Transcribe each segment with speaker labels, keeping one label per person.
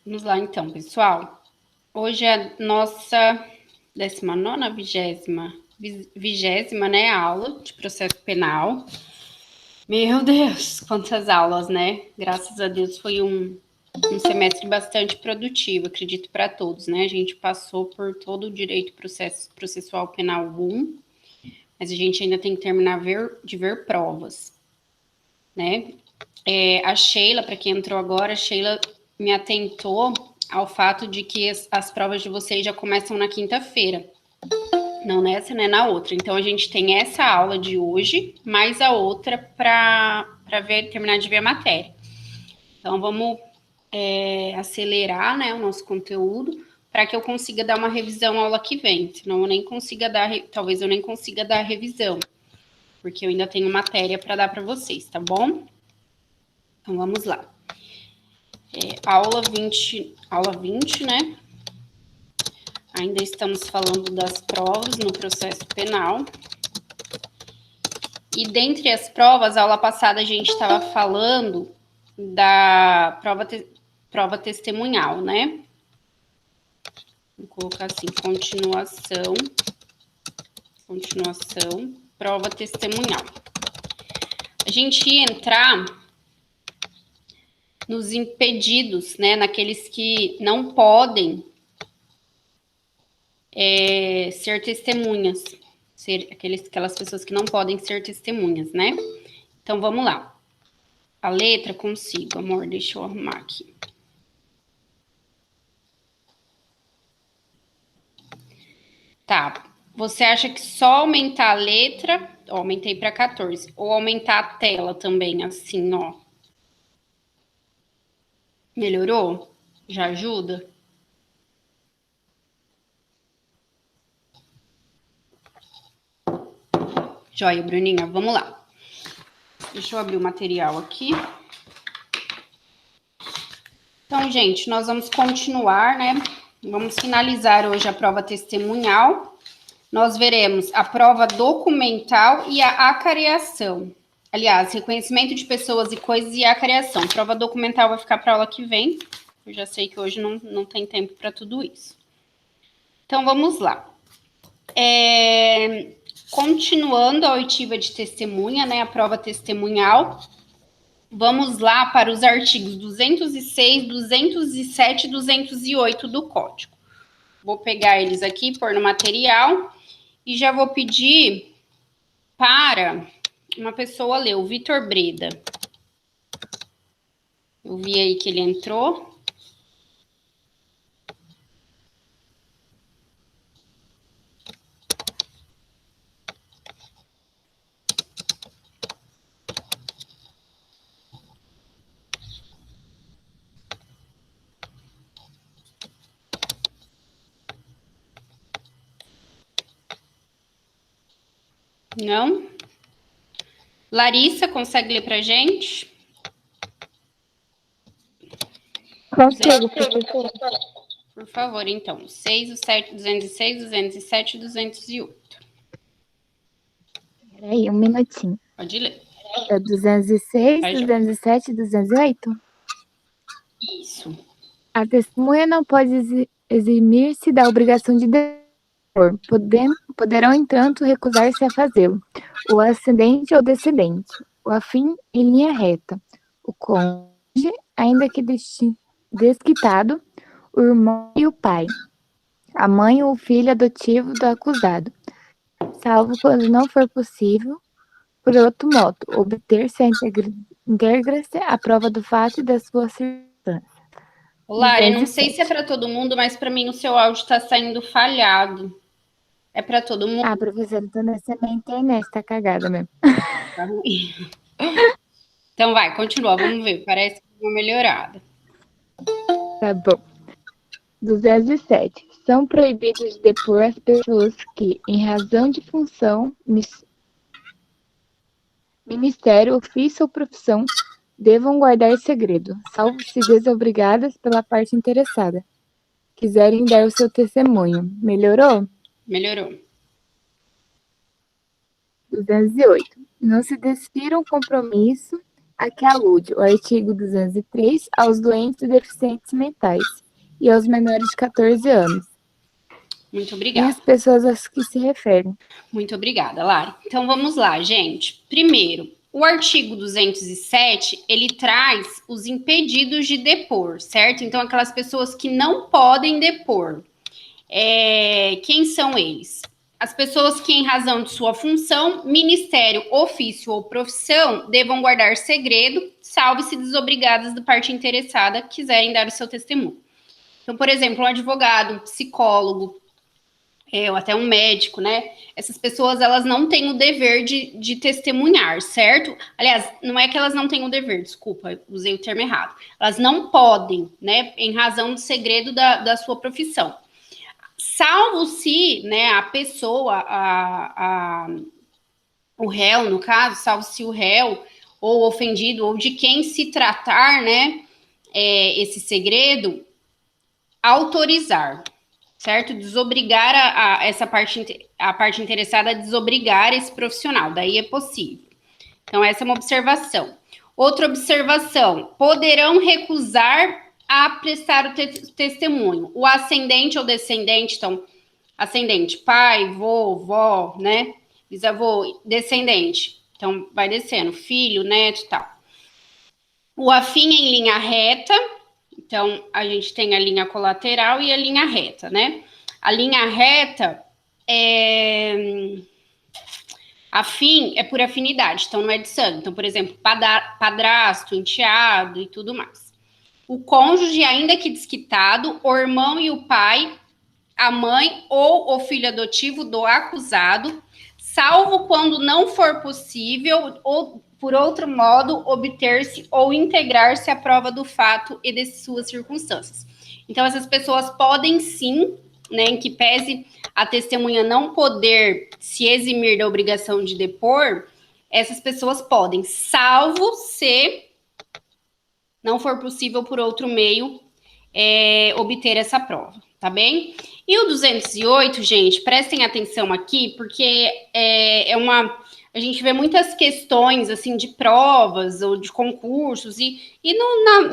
Speaker 1: Vamos lá, então, pessoal. Hoje é a nossa 19ª, 20ª, né, aula de processo penal. Meu Deus, quantas aulas, né? Graças a Deus foi um semestre bastante produtivo, acredito, para todos, né? A gente passou por todo o direito processual penal 1, mas a gente ainda tem que terminar de ver provas, né? A Sheila, para quem entrou agora, a Sheila me atentou ao fato de que as provas de vocês já começam na quinta-feira. Não nessa, né? Na outra. Então, a gente tem essa aula de hoje, mais a outra para terminar de ver a matéria. Então, vamos acelerar, né, o nosso conteúdo para que eu consiga dar uma revisão aula que vem. Senão, eu nem consiga dar, talvez eu nem consiga dar a revisão, porque eu ainda tenho matéria para dar para vocês, tá bom? Então, vamos lá. Aula 20, né? Ainda estamos falando das provas no processo penal. E dentre as provas, a aula passada a gente estava falando da prova testemunhal, né? Vou colocar assim, continuação, prova testemunhal. A gente ia entrar nos impedidos, né? Naqueles que não podem ser testemunhas, aquelas pessoas que não podem ser testemunhas, né? Então, vamos lá. A letra consigo, amor, deixa eu arrumar aqui. Tá, você acha que só aumentar a letra, ó, aumentei para 14, ou aumentar a tela também, assim, ó. Melhorou? Já ajuda? Joia, Bruninha, vamos lá. Deixa eu abrir o material aqui. Então, gente, nós vamos continuar, né? Vamos finalizar hoje a prova testemunhal. Nós veremos a prova documental e a acareação. Aliás, reconhecimento de pessoas e coisas e acareação. Prova documental vai ficar para a aula que vem. Eu já sei que hoje não tem tempo para tudo isso. Então, vamos lá. Continuando a oitiva de testemunha, né? A prova testemunhal. Vamos lá para os artigos 206, 207 e 208 do Código. Vou pegar eles aqui, pôr no material e já vou pedir para uma pessoa ler, o Vitor Breda. Eu vi aí que ele entrou. Não? Larissa, consegue ler pra gente?
Speaker 2: Consigo, professora.
Speaker 1: Por favor, então. 6, o 7, 206, 207 e 208.
Speaker 2: Peraí, um minutinho.
Speaker 1: Pode ler.
Speaker 2: É 206,
Speaker 1: Vai,
Speaker 2: 207 e 208?
Speaker 1: Isso.
Speaker 2: A testemunha não pode eximir-se da obrigação de depor. Poderão, entanto, recusar-se a fazê-lo o ascendente ou descendente, o afim em linha reta, o cônjuge, ainda que desquitado, o irmão e o pai, a mãe ou o filho adotivo do acusado, salvo quando não for possível, por outro modo, obter-se a integra-se a prova do fato e da sua circunstância.
Speaker 1: Lari, não sei se é para todo mundo, mas para mim o seu áudio está saindo falhado. É para todo mundo?
Speaker 2: Ah, professora, então nessa minha internet tá cagada mesmo.
Speaker 1: Tá ruim. Então vai, continua, vamos ver. Parece que deu uma melhorada.
Speaker 2: Tá bom. 207. São proibidos de depor as pessoas que, em razão de função, ministério, ofício ou profissão, devam guardar segredo, salvo se desobrigadas pela parte interessada. Quiserem dar o seu testemunho. Melhorou?
Speaker 1: Melhorou.
Speaker 2: 208. Não se desfira um compromisso a que alude o artigo 203 aos doentes e deficientes mentais e aos menores de 14 anos,
Speaker 1: Muito
Speaker 2: e
Speaker 1: obrigada.
Speaker 2: as pessoas às que se referem.
Speaker 1: Muito obrigada, Lari. Então vamos lá, gente. Primeiro, o artigo 207, ele traz os impedidos de depor, certo? Então, aquelas pessoas que não podem depor. Quem são eles? As pessoas que, em razão de sua função, ministério, ofício ou profissão, devam guardar segredo, salvo se desobrigadas da parte interessada quiserem dar o seu testemunho. Então, por exemplo, um advogado, um psicólogo, ou até um médico, né? Essas pessoas, elas não têm o dever de testemunhar, certo? Aliás, não é que elas não têm o dever, desculpa, usei o termo errado. Elas não podem, né? Em razão do segredo da sua profissão. Salvo se, né, a pessoa, o réu, no caso, salvo se o réu ou ofendido ou de quem se tratar, né, esse segredo, autorizar, certo? Desobrigar a parte interessada a desobrigar esse profissional, daí é possível. Então, essa é uma observação. Outra observação, poderão recusar a prestar o testemunho. O ascendente ou descendente, então, ascendente, pai, vô, vó, né? Bisavô, descendente. Então, vai descendo, filho, neto e tal. O afim em linha reta, então, a gente tem a linha colateral e a linha reta, né? A linha reta afim é por afinidade, então não é de sangue. Então, por exemplo, padrasto, enteado e tudo mais. O cônjuge, ainda que desquitado, o irmão e o pai, a mãe ou o filho adotivo do acusado, salvo quando não for possível ou por outro modo obter-se ou integrar-se à prova do fato e de suas circunstâncias. Então essas pessoas podem sim, né, em que pese a testemunha não poder se eximir da obrigação de depor, essas pessoas podem, salvo se não for possível por outro meio obter essa prova, tá bem? E o 208, gente, prestem atenção aqui, porque a gente vê muitas questões, assim, de provas ou de concursos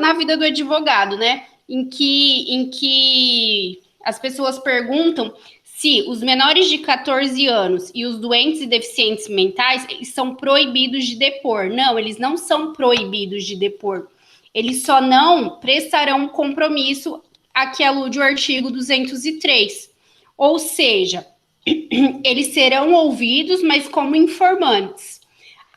Speaker 1: na vida do advogado, né? Em que as pessoas perguntam se os menores de 14 anos e os doentes e deficientes mentais, eles são proibidos de depor. Não, eles não são proibidos de depor. Eles só não prestarão compromisso a que alude o artigo 203. Ou seja, eles serão ouvidos, mas como informantes,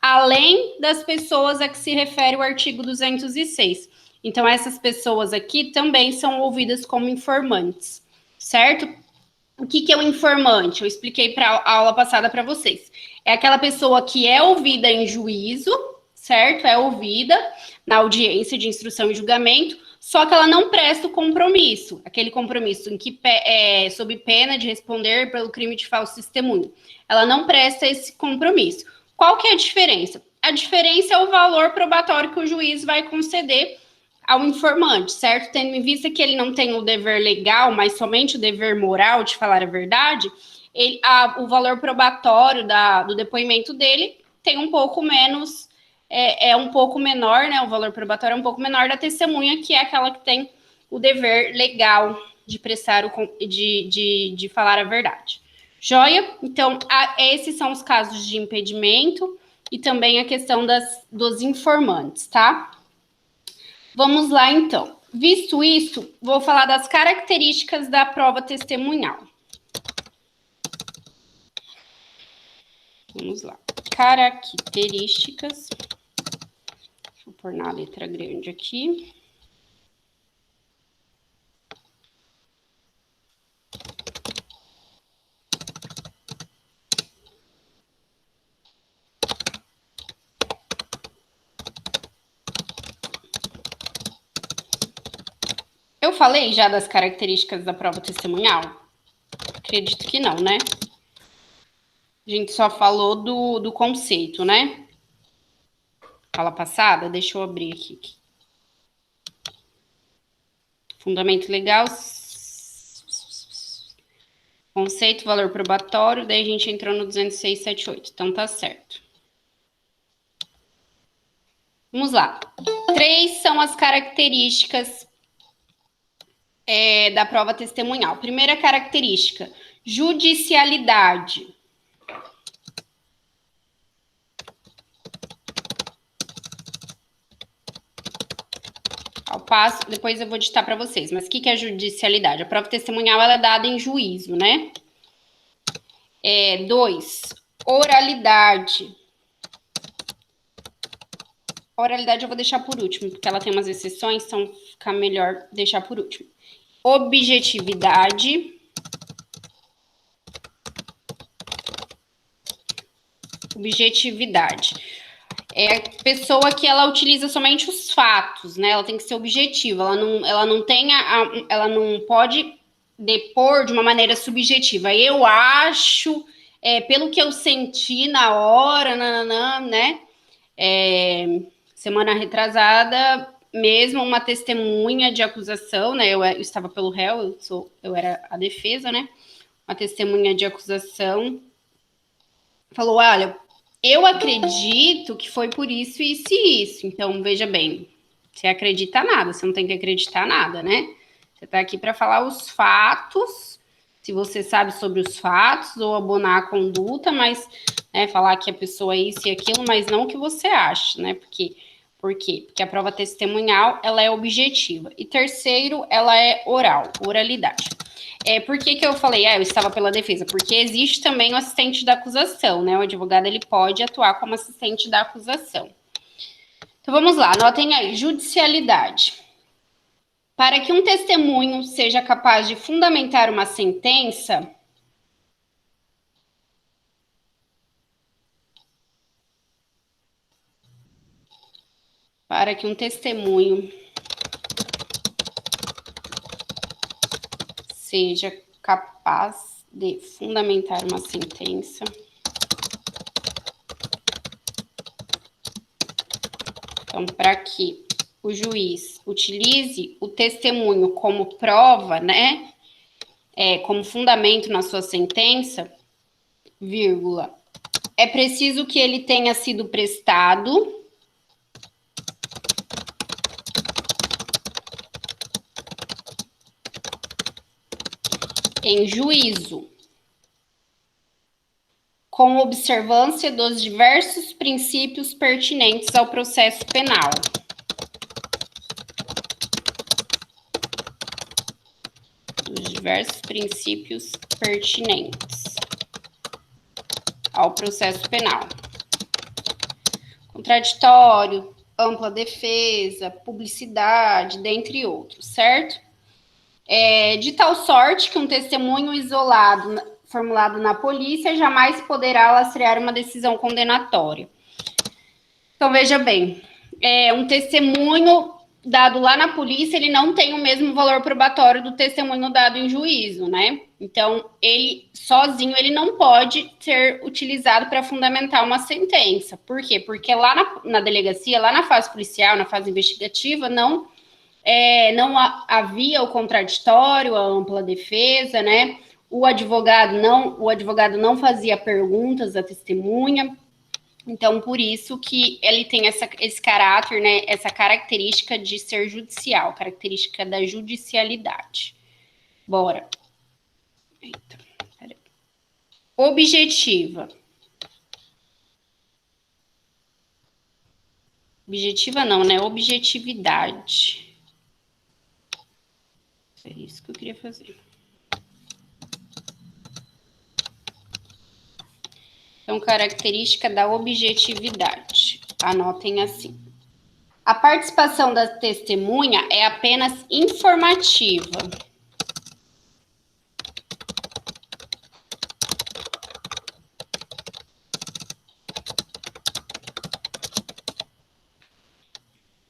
Speaker 1: além das pessoas a que se refere o artigo 206. Então, essas pessoas aqui também são ouvidas como informantes, certo? O que é um informante? Eu expliquei para a aula passada para vocês. É aquela pessoa que é ouvida em juízo, certo? É ouvida na audiência de instrução e julgamento, só que ela não presta o compromisso, aquele compromisso em que sob pena de responder pelo crime de falso testemunho. Ela não presta esse compromisso. Qual que é a diferença? A diferença é o valor probatório que o juiz vai conceder ao informante, certo? Tendo em vista que ele não tem o dever legal, mas somente o dever moral de falar a verdade, o valor probatório do depoimento dele tem um pouco menos, um pouco menor, né? O valor probatório é um pouco menor da testemunha, que é aquela que tem o dever legal de prestar de falar a verdade. Joia? Então, esses são os casos de impedimento e também a questão dos informantes, tá? Vamos lá, então. Visto isso, vou falar das características da prova testemunhal. Vamos lá. Características. Deixa eu pôr na letra grande aqui. Eu falei já das características da prova testemunhal? Acredito que não, né? A gente só falou do conceito, né? Fala passada, deixa eu abrir aqui. Fundamento legal, conceito, valor probatório, daí a gente entrou no 20678, então tá certo. Vamos lá. 3 são as características da prova testemunhal. Primeira característica, judicialidade. Ao passo, depois eu vou ditar para vocês, mas o que é judicialidade? A prova testemunhal ela é dada em juízo, né? 2, oralidade. A oralidade eu vou deixar por último, porque ela tem umas exceções, então fica melhor deixar por último. Objetividade. Objetividade. É a pessoa que ela utiliza somente os fatos, né? Ela tem que ser objetiva, ela não pode depor de uma maneira subjetiva. Eu acho, pelo que eu senti na hora, né? Semana retrasada, mesmo uma testemunha de acusação, né? Eu estava pelo réu, eu era a defesa, né? Uma testemunha de acusação falou: olha, eu acredito que foi por isso, isso e isso. Então, veja bem, você acredita nada, você não tem que acreditar nada, né? Você está aqui para falar os fatos, se você sabe sobre os fatos, ou abonar a conduta, mas falar que a pessoa é isso e aquilo, mas não o que você acha, né? Por quê? Porque a prova testemunhal, ela é objetiva. E terceiro, ela é oral, oralidade. Por que eu falei, eu estava pela defesa? Porque existe também o assistente da acusação, né? O advogado, ele pode atuar como assistente da acusação. Então, vamos lá, anotem aí, judicialidade. Para que um testemunho seja capaz de fundamentar uma sentença, para que um testemunho seja capaz de fundamentar uma sentença, então, para que o juiz utilize o testemunho como prova, né, como fundamento na sua sentença, vírgula, é preciso que ele tenha sido prestado em juízo, com observância dos diversos princípios pertinentes ao processo penal. Dos diversos princípios pertinentes ao processo penal. Contraditório, ampla defesa, publicidade, dentre outros, certo? De tal sorte que um testemunho isolado formulado na polícia jamais poderá lastrear uma decisão condenatória. Então, veja bem, um testemunho dado lá na polícia, ele não tem o mesmo valor probatório do testemunho dado em juízo, né? Então, ele sozinho, ele não pode ser utilizado para fundamentar uma sentença. Por quê? Porque lá na delegacia, lá na fase policial, na fase investigativa, não havia o contraditório, a ampla defesa, né? O advogado não fazia perguntas à testemunha. Então, por isso que ele tem esse caráter, né? Essa característica de ser judicial, característica da judicialidade. Bora. Eita, peraí. Objetiva. Objetiva não, né? Objetividade. É isso que eu queria fazer. Então, característica da objetividade. Anotem assim. A participação da testemunha é apenas informativa.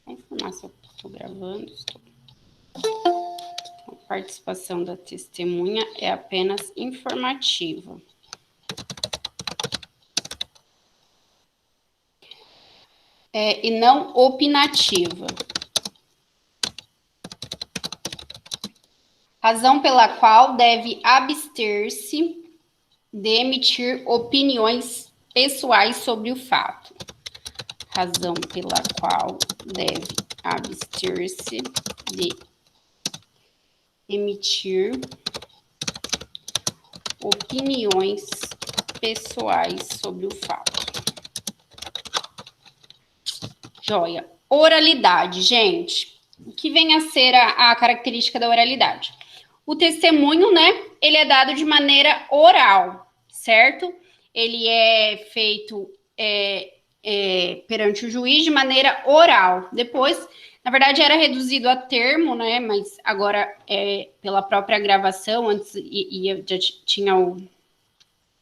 Speaker 1: Vou informar se eu estou gravando. Estou. A participação da testemunha é apenas informativa. E não opinativa. Razão pela qual deve abster-se de emitir opiniões pessoais sobre o fato. razão pela qual deve abster-se de emitir opiniões pessoais sobre o fato. Joia. Oralidade, gente. O que vem a ser a característica da oralidade? O testemunho, né, ele é dado de maneira oral, certo? Ele é feito perante o juiz de maneira oral. Depois, na verdade, era reduzido a termo, né, mas agora, pela própria gravação, antes já tinha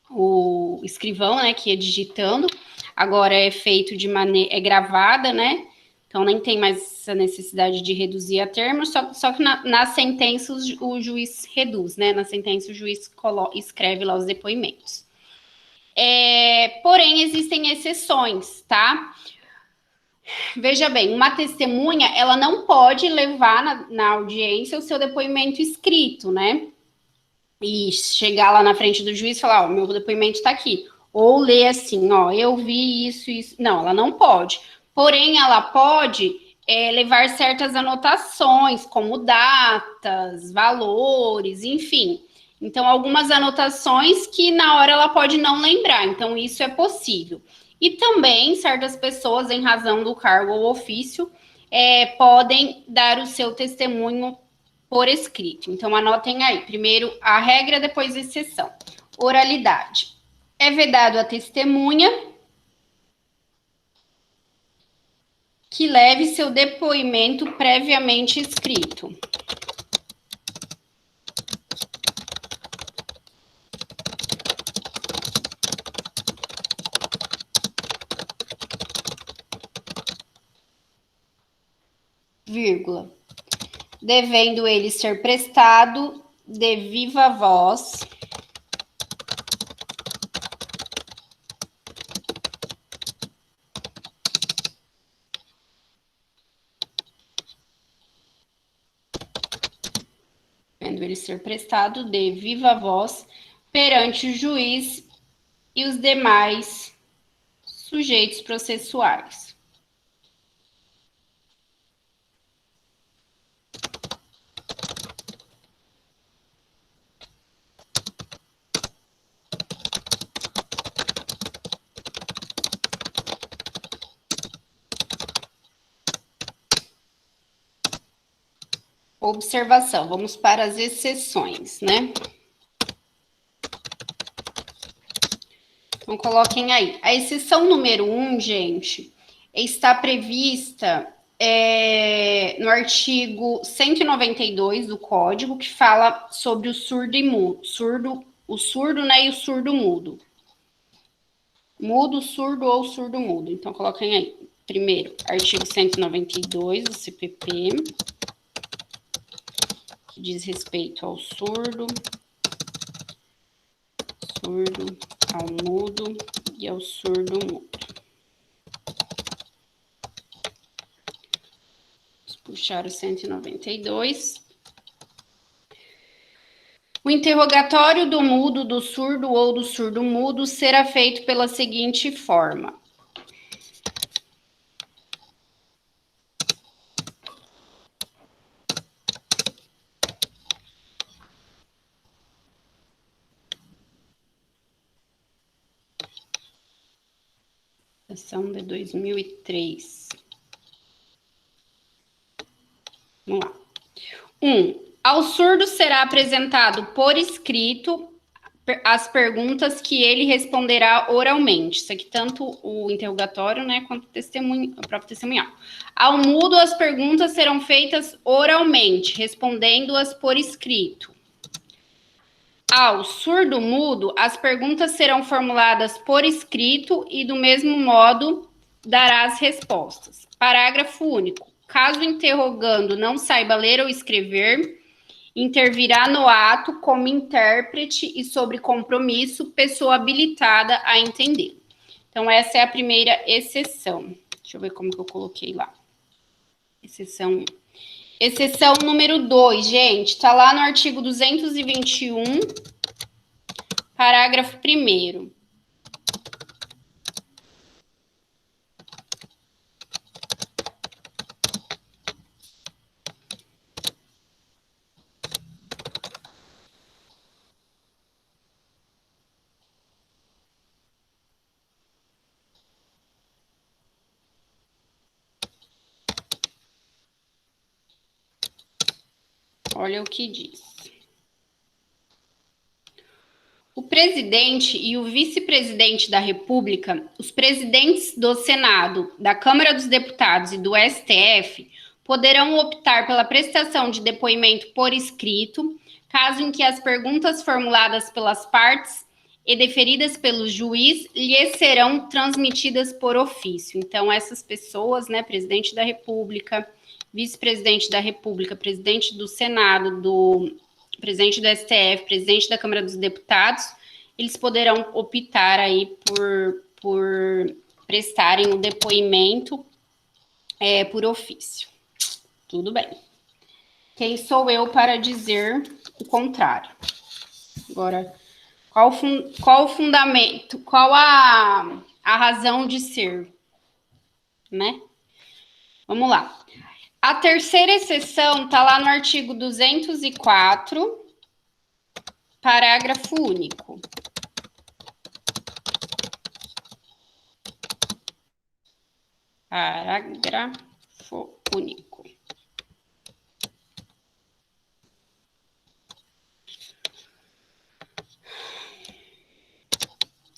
Speaker 1: o escrivão, né, que ia digitando, agora é feito de maneira, é gravada, né, então nem tem mais essa necessidade de reduzir a termo, só que nas sentenças o juiz reduz, né, na sentença o juiz escreve lá os depoimentos. Porém, existem exceções, tá? Veja bem, uma testemunha, ela não pode levar na audiência o seu depoimento escrito, né, e chegar lá na frente do juiz e falar, ó, meu depoimento está aqui. Ou ler assim, ó, eu vi isso, isso. Não, ela não pode. Porém, ela pode levar certas anotações, como datas, valores, enfim. Então, algumas anotações que na hora ela pode não lembrar. Então, isso é possível. E também, certas pessoas, em razão do cargo ou ofício, podem dar o seu testemunho por escrito. Então, anotem aí. Primeiro, a regra, depois a exceção. Oralidade. É vedado a testemunha que leve seu depoimento previamente escrito. Vírgula. Devendo ele ser prestado de viva voz devendo ele ser prestado de viva voz perante o juiz e os demais sujeitos processuais. Observação, vamos para as exceções, né? Então, coloquem aí. A exceção número 1, gente, está prevista no artigo 192 do Código, que fala sobre o surdo e mudo. O surdo, né, e o surdo-mudo. Mudo, surdo ou surdo-mudo. Então, coloquem aí. Primeiro, artigo 192 do CPP, que diz respeito ao surdo, ao mudo e ao surdo-mudo. Vamos puxar o 192. O interrogatório do mudo, do surdo ou do surdo-mudo será feito pela seguinte forma. Sessão de 2003. Vamos lá. 1. Ao surdo será apresentado por escrito as perguntas que ele responderá oralmente. Isso aqui tanto o interrogatório, né, quanto o próprio testemunhal. Ao mudo, as perguntas serão feitas oralmente, respondendo-as por escrito. Ao surdo-mudo, as perguntas serão formuladas por escrito e, do mesmo modo, dará as respostas. Parágrafo único. Caso o interrogando não saiba ler ou escrever, intervirá no ato como intérprete e, sobre compromisso, pessoa habilitada a entender. Então, essa é a primeira exceção. Deixa eu ver como que eu coloquei lá. Exceção 1. Exceção número 2, gente, está lá no artigo 221, parágrafo 1º. Olha o que diz. O presidente e o vice-presidente da República, os presidentes do Senado, da Câmara dos Deputados e do STF poderão optar pela prestação de depoimento por escrito, caso em que as perguntas formuladas pelas partes e deferidas pelo juiz lhes serão transmitidas por ofício. Então, essas pessoas, né, presidente da República, vice-presidente da República, presidente do Senado, presidente do STF, presidente da Câmara dos Deputados, eles poderão optar aí por prestarem o depoimento por ofício. Tudo bem. Quem sou eu para dizer o contrário? Agora, qual o fundamento, qual a razão de ser, né? Vamos lá. A terceira exceção está lá no artigo 204, parágrafo único. Parágrafo único.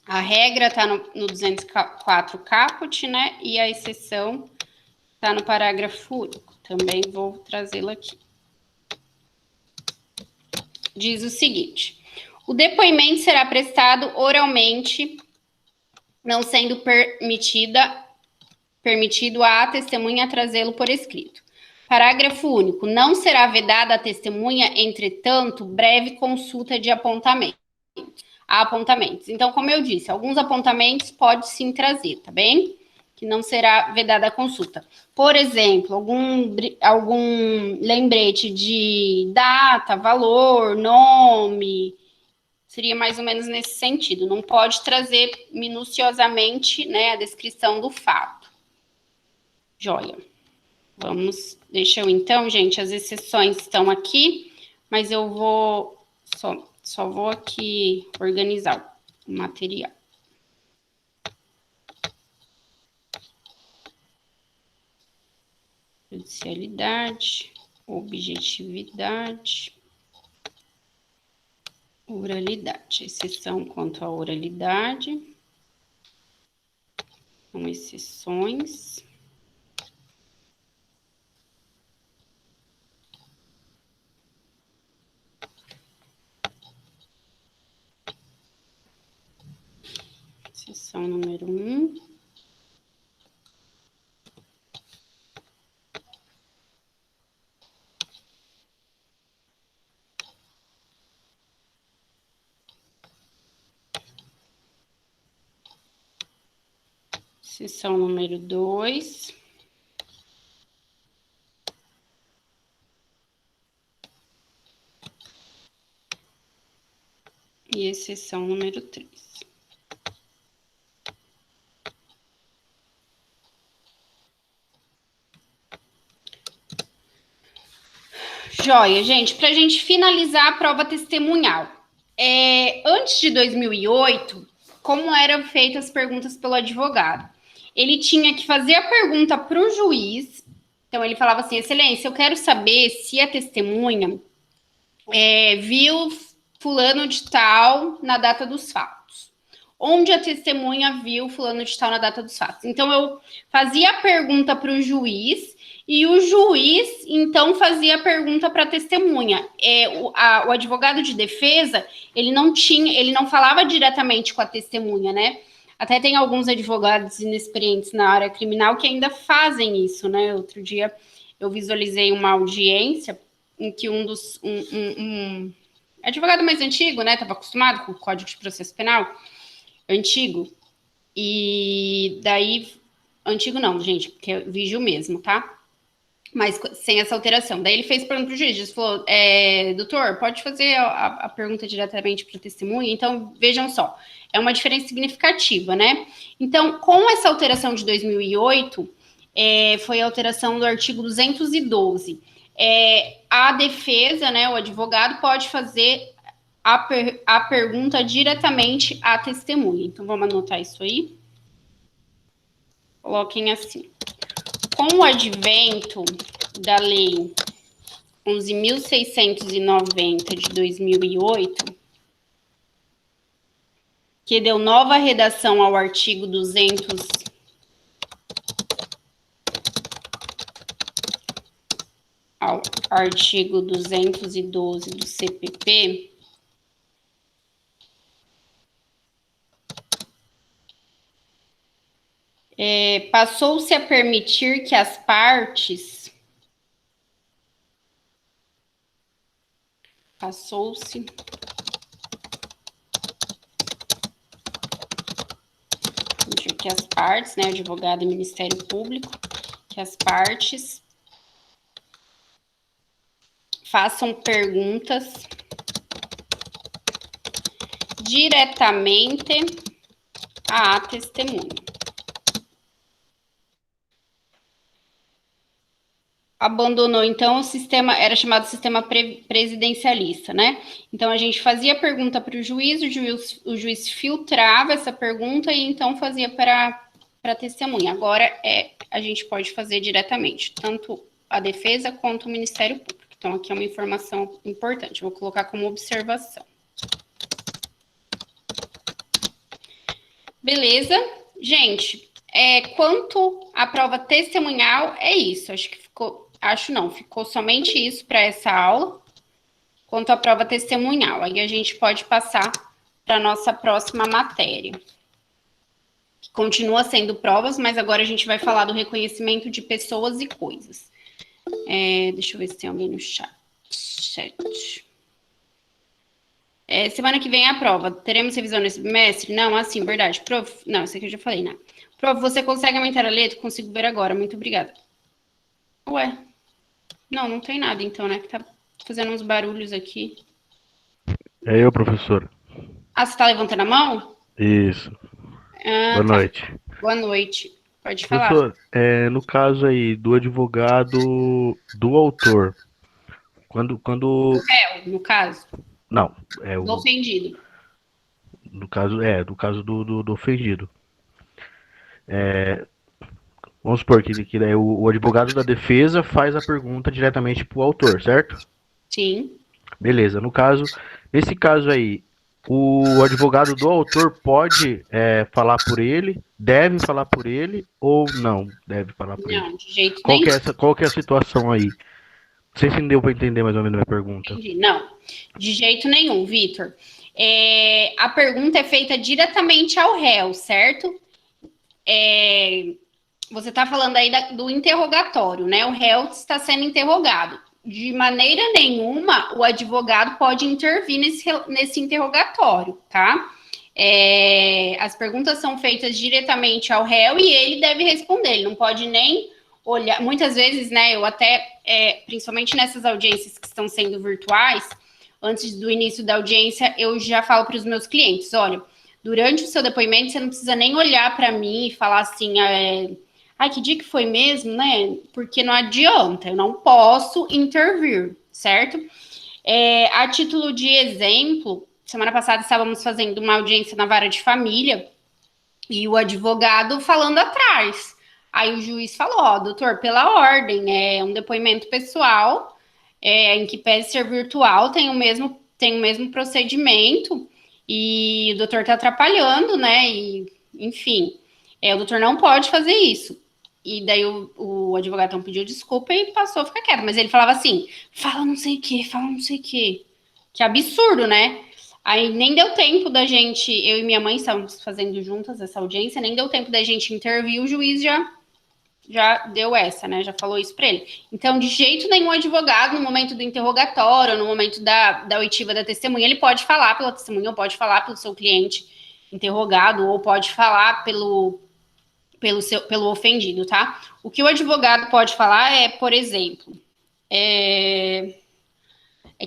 Speaker 1: A regra está no 204 caput, né? E a exceção está no parágrafo único. Também vou trazê-la aqui. Diz o seguinte: o depoimento será prestado oralmente, não sendo permitido à testemunha trazê-lo por escrito. Parágrafo único. Não será vedada à testemunha, entretanto, breve consulta de apontamentos. Então, como eu disse, alguns apontamentos pode sim trazer, tá bem? Que não será vedada a consulta. Por exemplo, algum lembrete de data, valor, nome, seria mais ou menos nesse sentido. Não pode trazer minuciosamente, né, a descrição do fato. Joia. Deixa eu então, gente, as exceções estão aqui, mas eu vou só vou aqui organizar o material. Judicialidade, objetividade, oralidade. Exceção quanto à oralidade. São exceções. Exceção número 1. Exceção número 2. E exceção número 3. Joia, gente, para a gente finalizar a prova testemunhal. Antes de 2008, como eram feitas as perguntas pelo advogado? Ele tinha que fazer a pergunta para o juiz. Então, ele falava assim: Excelência, eu quero saber se a testemunha viu fulano de tal na data dos fatos. Onde a testemunha viu fulano de tal na data dos fatos. Então, eu fazia a pergunta para o juiz e o juiz, então, fazia a pergunta para a testemunha. O advogado de defesa, ele não falava diretamente com a testemunha, né? Até tem alguns advogados inexperientes na área criminal que ainda fazem isso, né? Outro dia eu visualizei uma audiência em que um advogado mais antigo, né? Estava acostumado com o Código de Processo Penal antigo. E daí... Antigo não, gente, porque é vídeo mesmo, tá? Mas sem essa alteração. Daí ele fez pergunta para o juiz, falou: doutor, pode fazer a pergunta diretamente para a testemunha? Então, vejam só, é uma diferença significativa, né? Então, com essa alteração de 2008, foi a alteração do artigo 212. A defesa, né, o advogado, pode fazer a pergunta diretamente à testemunha. Então, vamos anotar isso aí. Coloquem assim: com o advento da lei 11.690 de 2008, que deu nova redação ao artigo 200, ao artigo 212 do CPP, passou-se a permitir que as partes né, advogado e Ministério Público, que as partes façam perguntas diretamente à testemunha. Abandonou, então, o sistema, era chamado sistema presidencialista, né? Então, a gente fazia a pergunta para o juiz, o juiz filtrava essa pergunta e, então, fazia para a testemunha. Agora, a gente pode fazer diretamente, tanto a defesa quanto o Ministério Público. Então, aqui é uma informação importante, vou colocar como observação. Beleza? Gente, quanto à prova testemunhal, é isso. Ficou somente isso para essa aula. Quanto à prova testemunhal, aí a gente pode passar para a nossa próxima matéria. Que continua sendo provas, mas agora a gente vai falar do reconhecimento de pessoas e coisas. Deixa eu ver se tem alguém no chat. Semana que vem é a prova. Teremos revisão nesse bimestre? Não, assim, verdade. Prof, não, isso aqui eu já falei, né? Prof, você consegue aumentar a letra? Consigo ver agora. Muito obrigada. Ué. Não tem nada, então, né? Que tá fazendo uns barulhos aqui.
Speaker 3: É eu, professor.
Speaker 1: Ah, você tá levantando a mão?
Speaker 3: Isso. Boa noite.
Speaker 1: Boa noite. Pode falar.
Speaker 3: Professor, no caso aí do advogado do autor, quando...
Speaker 1: Do réu, no caso.
Speaker 3: Não,
Speaker 1: do ofendido.
Speaker 3: No caso do ofendido. Vamos supor que o advogado da defesa faz a pergunta diretamente pro autor, certo?
Speaker 1: Sim.
Speaker 3: Beleza. Nesse caso aí, o advogado do autor pode falar por ele, deve falar por ele ou não deve falar por ele?
Speaker 1: Não, de jeito nenhum.
Speaker 3: Qual que é a situação aí? Não sei se deu para entender mais ou menos a minha pergunta.
Speaker 1: Entendi. Não, de jeito nenhum, Vitor. A pergunta é feita diretamente ao réu, certo? Você está falando aí do interrogatório, né? O réu está sendo interrogado. De maneira nenhuma, o advogado pode intervir nesse interrogatório, tá? As perguntas são feitas diretamente ao réu e ele deve responder. Ele não pode nem olhar. Muitas vezes, né? Eu até, principalmente nessas audiências que estão sendo virtuais, antes do início da audiência, eu já falo para os meus clientes: olha, durante o seu depoimento, você não precisa nem olhar para mim e falar assim, que dia que foi mesmo, né? Porque não adianta, eu não posso intervir, certo? A título de exemplo, semana passada estávamos fazendo uma audiência na vara de família e o advogado falando atrás. Aí o juiz falou: doutor, pela ordem, é um depoimento pessoal, em que pese ser virtual, tem o mesmo procedimento, e o doutor está atrapalhando, né? E, enfim, o doutor não pode fazer isso. E daí o advogado então pediu desculpa e passou a ficar quieto. Mas ele falava assim: fala não sei o quê, fala não sei o quê. Que absurdo, né? Aí nem deu tempo da gente, eu e minha mãe estávamos fazendo juntas essa audiência, nem deu tempo da gente intervir, o juiz já deu essa, né? Já falou isso para ele. Então, de jeito nenhum, advogado, no momento do interrogatório, no momento da oitiva da testemunha, ele pode falar pela testemunha, ou pode falar pelo seu cliente interrogado, ou pode falar pelo ofendido, tá? O que o advogado pode falar por exemplo, que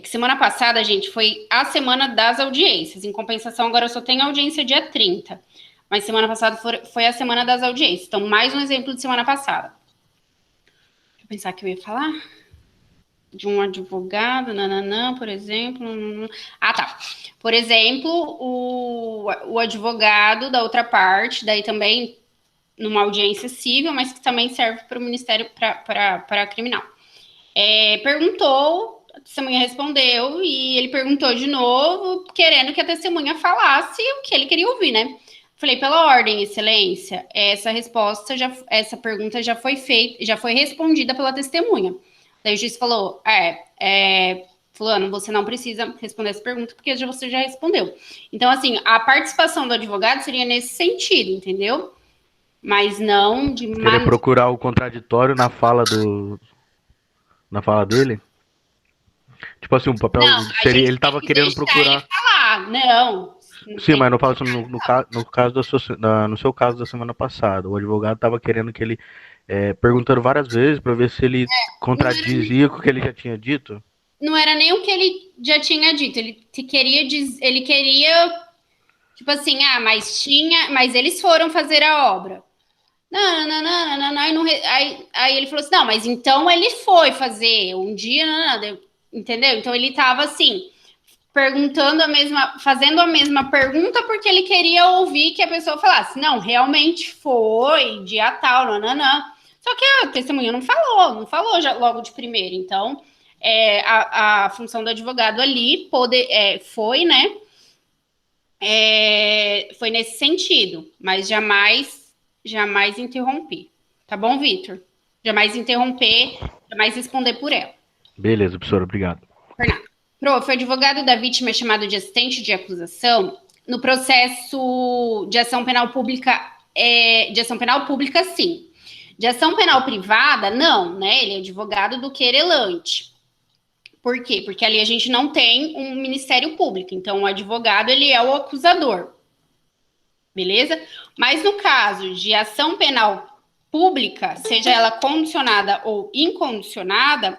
Speaker 1: semana passada, gente, foi a semana das audiências. Em compensação, agora eu só tenho audiência dia 30. Mas semana passada foi a semana das audiências. Então, mais um exemplo de semana passada. Deixa eu pensar que eu ia falar. De um advogado, por exemplo. Tá. Por exemplo, o advogado da outra parte, daí também numa audiência civil, mas que também serve para o Ministério, para criminal. Perguntou, a testemunha respondeu, e ele perguntou de novo, querendo que a testemunha falasse o que ele queria ouvir, né? Falei, pela ordem, excelência, essa pergunta já foi feita, já foi respondida pela testemunha. Daí o juiz falou, fulano, você não precisa responder essa pergunta, porque você já respondeu. Então, assim, a participação do advogado seria nesse sentido, entendeu? Mas não de
Speaker 3: Querer procurar o contraditório na fala dele? Tipo assim, um papel
Speaker 1: Não, a
Speaker 3: seria.
Speaker 1: gente
Speaker 3: Ele
Speaker 1: tem
Speaker 3: tava
Speaker 1: que
Speaker 3: querendo
Speaker 1: deixar ele
Speaker 3: procurar.
Speaker 1: falar. Não.
Speaker 3: Sim, mas não falo assim, no caso no seu caso da semana passada. O advogado tava querendo que ele. Perguntando várias vezes pra ver se ele contradizia com o que ele já tinha dito.
Speaker 1: Não era nem o que ele já tinha dito. Ele queria, tipo assim, mas eles foram fazer a obra. Não, não, não, não, não, não, aí ele falou assim, não, mas então ele foi fazer um dia, não, entendeu? Então ele tava assim, fazendo a mesma pergunta porque ele queria ouvir que a pessoa falasse, não, realmente foi, dia tal, não, não, não. Só que a testemunha não falou já logo de primeira. Então, a função do advogado ali foi, né? Foi nesse sentido, mas jamais interromper. Tá bom, Vitor? Jamais interromper, jamais responder por ela.
Speaker 3: Beleza, professor, obrigado.
Speaker 1: Fernando. Prof, o advogado da vítima é chamado de assistente de acusação no processo de ação penal pública, sim. De ação penal privada, não, né? Ele é advogado do querelante. Por quê? Porque ali a gente não tem um ministério público, então o advogado, ele é o acusador. Beleza? Mas no caso de ação penal pública, seja ela condicionada ou incondicionada,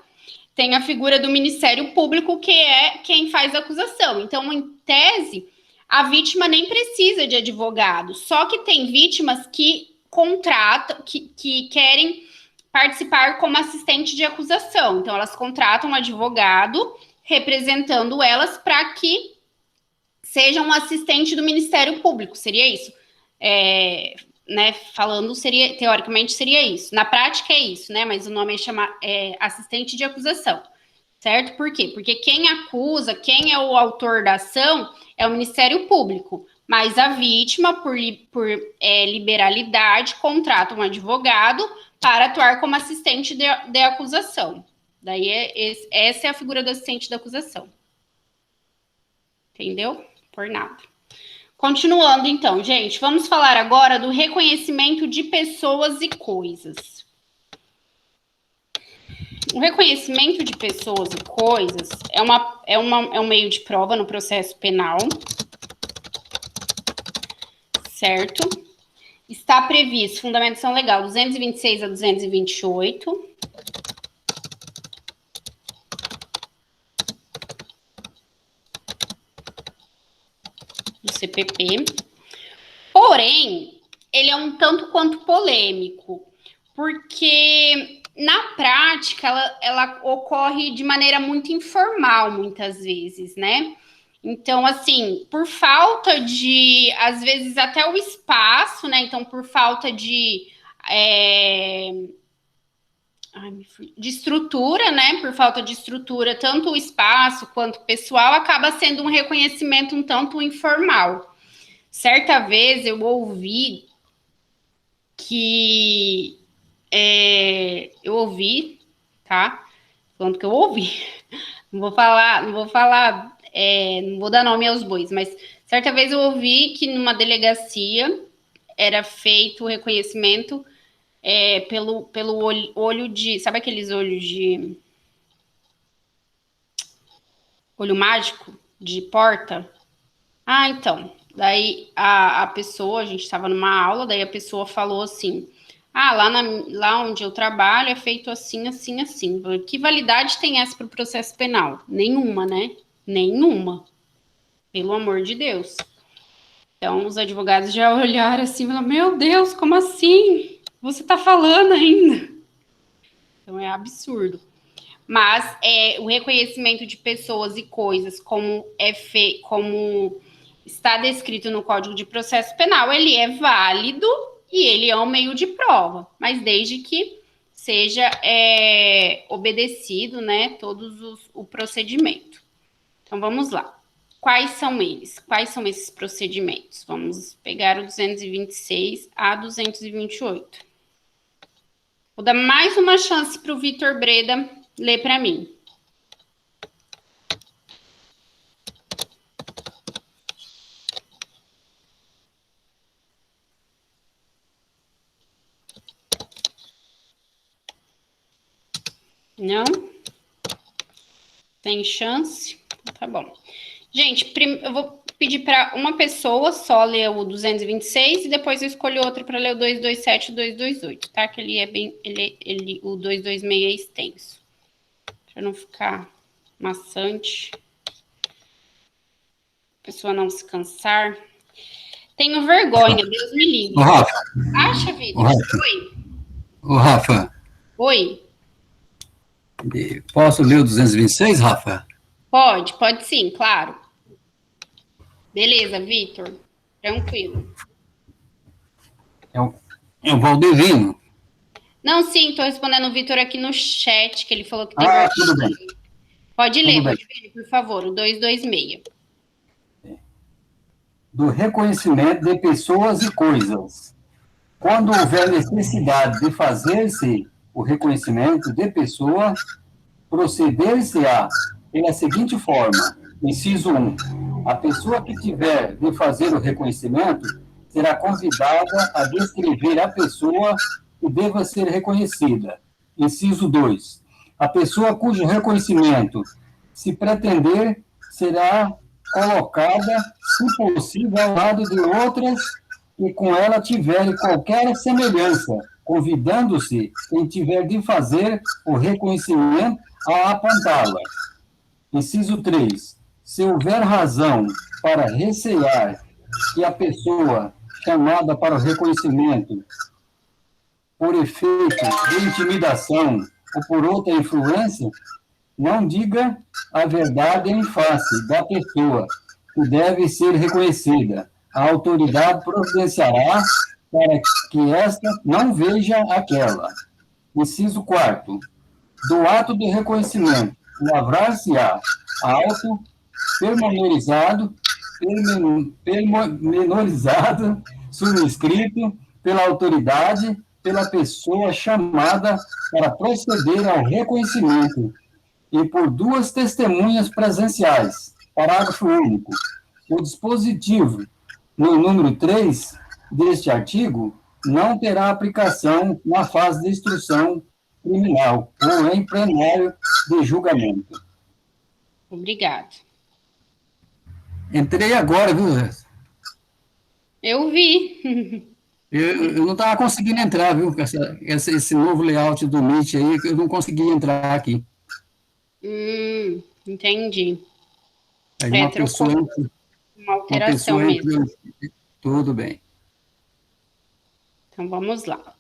Speaker 1: tem a figura do Ministério Público, que é quem faz a acusação. Então, em tese, a vítima nem precisa de advogado, só que tem vítimas que contratam, que querem participar como assistente de acusação. Então, elas contratam um advogado representando elas para que seja um assistente do Ministério Público, seria isso. Né, falando, teoricamente seria isso. Na prática é isso, né? Mas o nome é assistente de acusação, certo? Por quê? Porque quem acusa, quem é o autor da ação é o Ministério Público, mas a vítima, por liberalidade, contrata um advogado para atuar como assistente de acusação. Daí essa é a figura do assistente da acusação. Entendeu? Por nada. Continuando, então, gente, vamos falar agora do reconhecimento de pessoas e coisas. O reconhecimento de pessoas e coisas é um meio de prova no processo penal, certo? Está previsto, Fundamentação Legal 226 a 228. Do CPP. Porém, ele é um tanto quanto polêmico, porque na prática ela ocorre de maneira muito informal, muitas vezes, né? Então, assim, por falta de, às vezes, até o espaço, né? Então, por falta de estrutura, né? Por falta de estrutura, tanto o espaço quanto o pessoal, acaba sendo um reconhecimento um tanto informal. Certa vez eu ouvi que eu ouvi, tá? Falando que eu ouvi. Não vou dar nome aos bois, mas certa vez eu ouvi que numa delegacia era feito o reconhecimento pelo olho de. Sabe aqueles olhos de. Olho mágico de porta? Ah, então. Daí a pessoa, a gente estava numa aula, daí a pessoa falou assim: ah, lá onde eu trabalho é feito assim, assim, assim. Que validade tem essa para o processo penal? Nenhuma, né? Nenhuma. Pelo amor de Deus. Então, os advogados já olharam assim e falaram: meu Deus, como assim? Você está falando ainda? Então, é absurdo. Mas o reconhecimento de pessoas e coisas, como está descrito no Código de Processo Penal, ele é válido e ele é um meio de prova, mas desde que seja obedecido, né, o procedimento. Então, vamos lá. Quais são eles? Quais são esses procedimentos? Vamos pegar o 226 a 228. Vou dar mais uma chance para o Vitor Breda ler para mim. Não? Tem chance? Tá bom. Gente, eu vou pedir para uma pessoa só ler o 226 e depois eu escolho outra para ler o 227 e o 228, tá? Que ele é bem. O 226 é extenso. Para não ficar maçante. A pessoa não se cansar. Tenho vergonha, Deus me livre.
Speaker 4: Ô, Rafa.
Speaker 1: Acha, Vitor? Oi.
Speaker 4: Ô, Rafa.
Speaker 1: Oi.
Speaker 4: Posso ler o 226, Rafa?
Speaker 1: Pode sim, claro. Beleza, Vitor. Tranquilo.
Speaker 4: É o Valdevino.
Speaker 1: Não, sim, estou respondendo o Vitor aqui no chat, que ele falou que tem
Speaker 4: Tudo bem.
Speaker 1: Pode ler,
Speaker 4: Tudo bem.
Speaker 1: Valdevino, por favor, o 226.
Speaker 4: Do reconhecimento de pessoas e coisas. Quando houver necessidade de fazer-se o reconhecimento de pessoa, proceder-se-á pela seguinte forma. Inciso 1. A pessoa que tiver de fazer o reconhecimento será convidada a descrever a pessoa que deva ser reconhecida. Inciso 2. A pessoa cujo reconhecimento se pretender será colocada, se possível, ao lado de outras que com ela tiverem qualquer semelhança, convidando-se quem tiver de fazer o reconhecimento a apontá-la. Inciso 3. Se houver razão para recear que a pessoa chamada para o reconhecimento, por efeito de intimidação ou por outra influência, não diga a verdade em face da pessoa que deve ser reconhecida. A autoridade providenciará para que esta não veja aquela. Inciso 4. Do ato de reconhecimento, lavrar-se-á auto pormenorizado, subscrito pela autoridade, pela pessoa chamada para proceder ao reconhecimento e por duas testemunhas presenciais. Parágrafo único. O dispositivo no número 3 deste artigo não terá aplicação na fase de instrução criminal ou em plenário de julgamento.
Speaker 1: Obrigado.
Speaker 4: Entrei agora, viu?
Speaker 1: Eu vi.
Speaker 4: Eu não estava conseguindo entrar, viu? Esse novo layout do Meet aí, eu não consegui entrar aqui.
Speaker 1: Entendi.
Speaker 4: Aí uma pessoa
Speaker 1: uma alteração mesmo.
Speaker 4: Tudo bem.
Speaker 1: Então, vamos lá.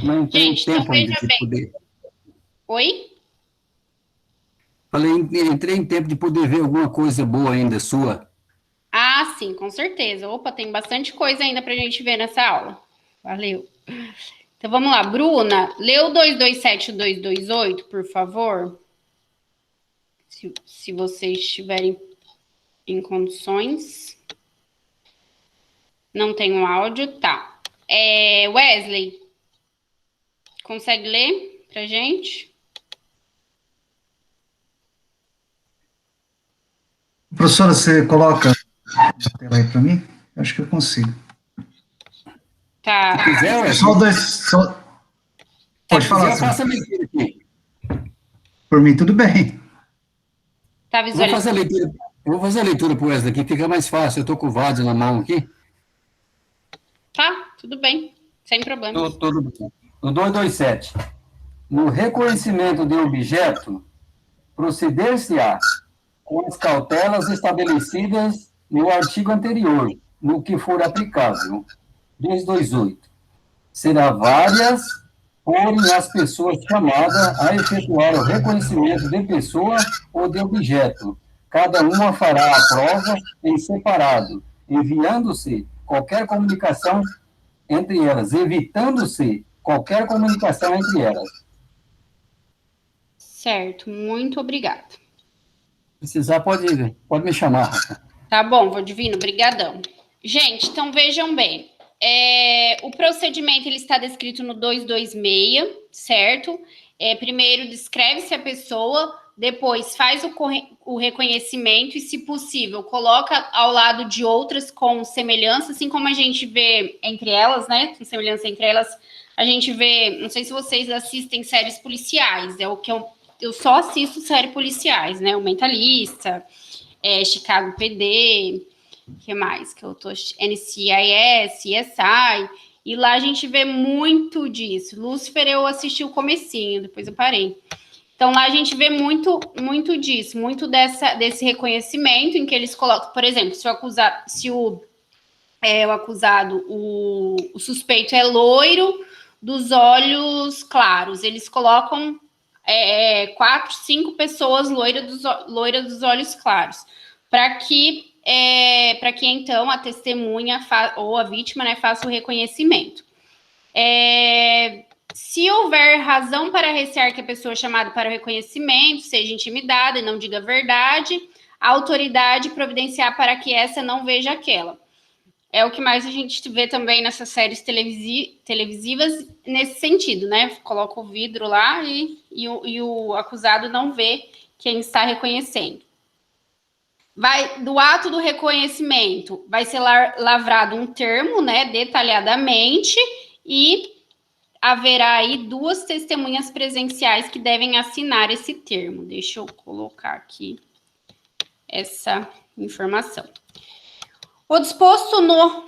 Speaker 4: Não tem
Speaker 1: Gente,
Speaker 4: tempo
Speaker 1: então
Speaker 4: ainda
Speaker 1: veja
Speaker 4: de
Speaker 1: bem.
Speaker 4: poder.
Speaker 1: Oi?
Speaker 4: Falei, entrei em tempo de poder ver alguma coisa boa ainda sua.
Speaker 1: Ah, sim, com certeza. Opa, tem bastante coisa ainda para a gente ver nessa aula. Valeu. Então, vamos lá. Bruna, lê o 227 e o 228, por favor. Se vocês estiverem em condições. Não tem um áudio, tá. Wesley, consegue ler pra gente?
Speaker 5: Professora, você coloca a tela aí para mim? Acho que eu consigo.
Speaker 1: Tá.
Speaker 4: Se quiser, Wesley.
Speaker 5: Só dois. Pode falar.
Speaker 4: Eu faço a leitura aqui.
Speaker 5: Por mim, tudo bem.
Speaker 1: Tá
Speaker 4: Vou
Speaker 1: visualizando?
Speaker 4: fazer a leitura para o Wesley aqui, fica mais fácil. Eu estou com o VAD na mão aqui.
Speaker 1: Tá, tudo bem. Sem problema.
Speaker 4: Tudo bem. O 227. No reconhecimento de objeto, proceder-se-á com as cautelas estabelecidas no artigo anterior, no que for aplicável. 228. Será várias, porém as pessoas chamadas a efetuar o reconhecimento de pessoa ou de objeto. Cada uma fará a prova em separado, enviando-se qualquer comunicação entre elas, evitando-se qualquer comunicação entre elas.
Speaker 1: Certo, muito obrigada.
Speaker 4: Precisar, pode me chamar, Rafa.
Speaker 1: Tá bom, vô Divino, brigadão. Gente, então vejam bem. O procedimento ele está descrito no 226, certo? Primeiro descreve-se a pessoa, depois faz o reconhecimento e, se possível, coloca ao lado de outras com semelhança, assim como a gente vê entre elas, né? Com semelhança entre elas, a gente vê, não sei se vocês assistem séries policiais, é o que eu só assisto séries policiais, né? O Mentalista, Chicago PD, que mais que eu tô? NCIS, CSI, e lá a gente vê muito disso. Lúcifer eu assisti o comecinho, depois eu parei. Então lá a gente vê muito disso, muito desse reconhecimento em que eles colocam, por exemplo, se o acusado, o suspeito é loiro, dos olhos claros, eles colocam 4, 5 pessoas loiras dos olhos claros, para que então a testemunha ou a vítima, né, faça o reconhecimento. Se houver razão para recear que a pessoa chamada para o reconhecimento seja intimidada e não diga a verdade, a autoridade providenciar para que essa não veja aquela. É o que mais a gente vê também nessas séries televisivas nesse sentido, né? Coloca o vidro lá e o acusado não vê quem está reconhecendo. Do ato do reconhecimento, vai ser lavrado um termo, né, detalhadamente, e haverá aí 2 testemunhas presenciais que devem assinar esse termo. Deixa eu colocar aqui essa informação. O disposto no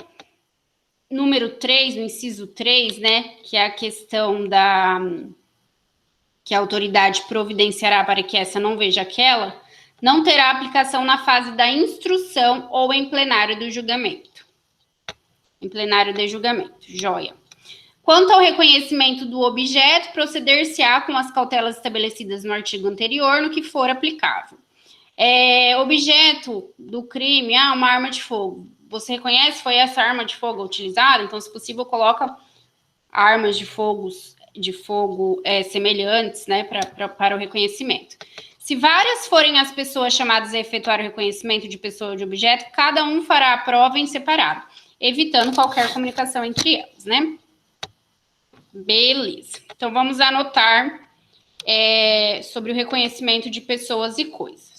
Speaker 1: número 3, no inciso 3, né, que é a questão que a autoridade providenciará para que essa não veja aquela, não terá aplicação na fase da instrução ou em plenário do julgamento. Em plenário de julgamento, joia. Quanto ao reconhecimento do objeto, proceder-se-á com as cautelas estabelecidas no artigo anterior, no que for aplicável. Objeto do crime, uma arma de fogo. Você reconhece? Foi essa arma de fogo utilizada? Então, se possível, coloca armas de fogo semelhantes, né, para o reconhecimento. Se várias forem as pessoas chamadas a efetuar o reconhecimento de pessoa ou de objeto, cada um fará a prova em separado, evitando qualquer comunicação entre elas, né? Beleza. Então, vamos anotar sobre o reconhecimento de pessoas e coisas.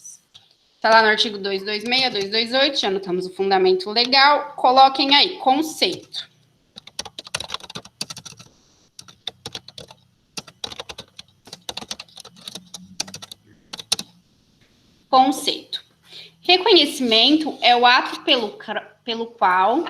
Speaker 1: Está lá no artigo 226, 228, já anotamos o fundamento legal. Coloquem aí, conceito. Conceito. Reconhecimento é o ato pelo qual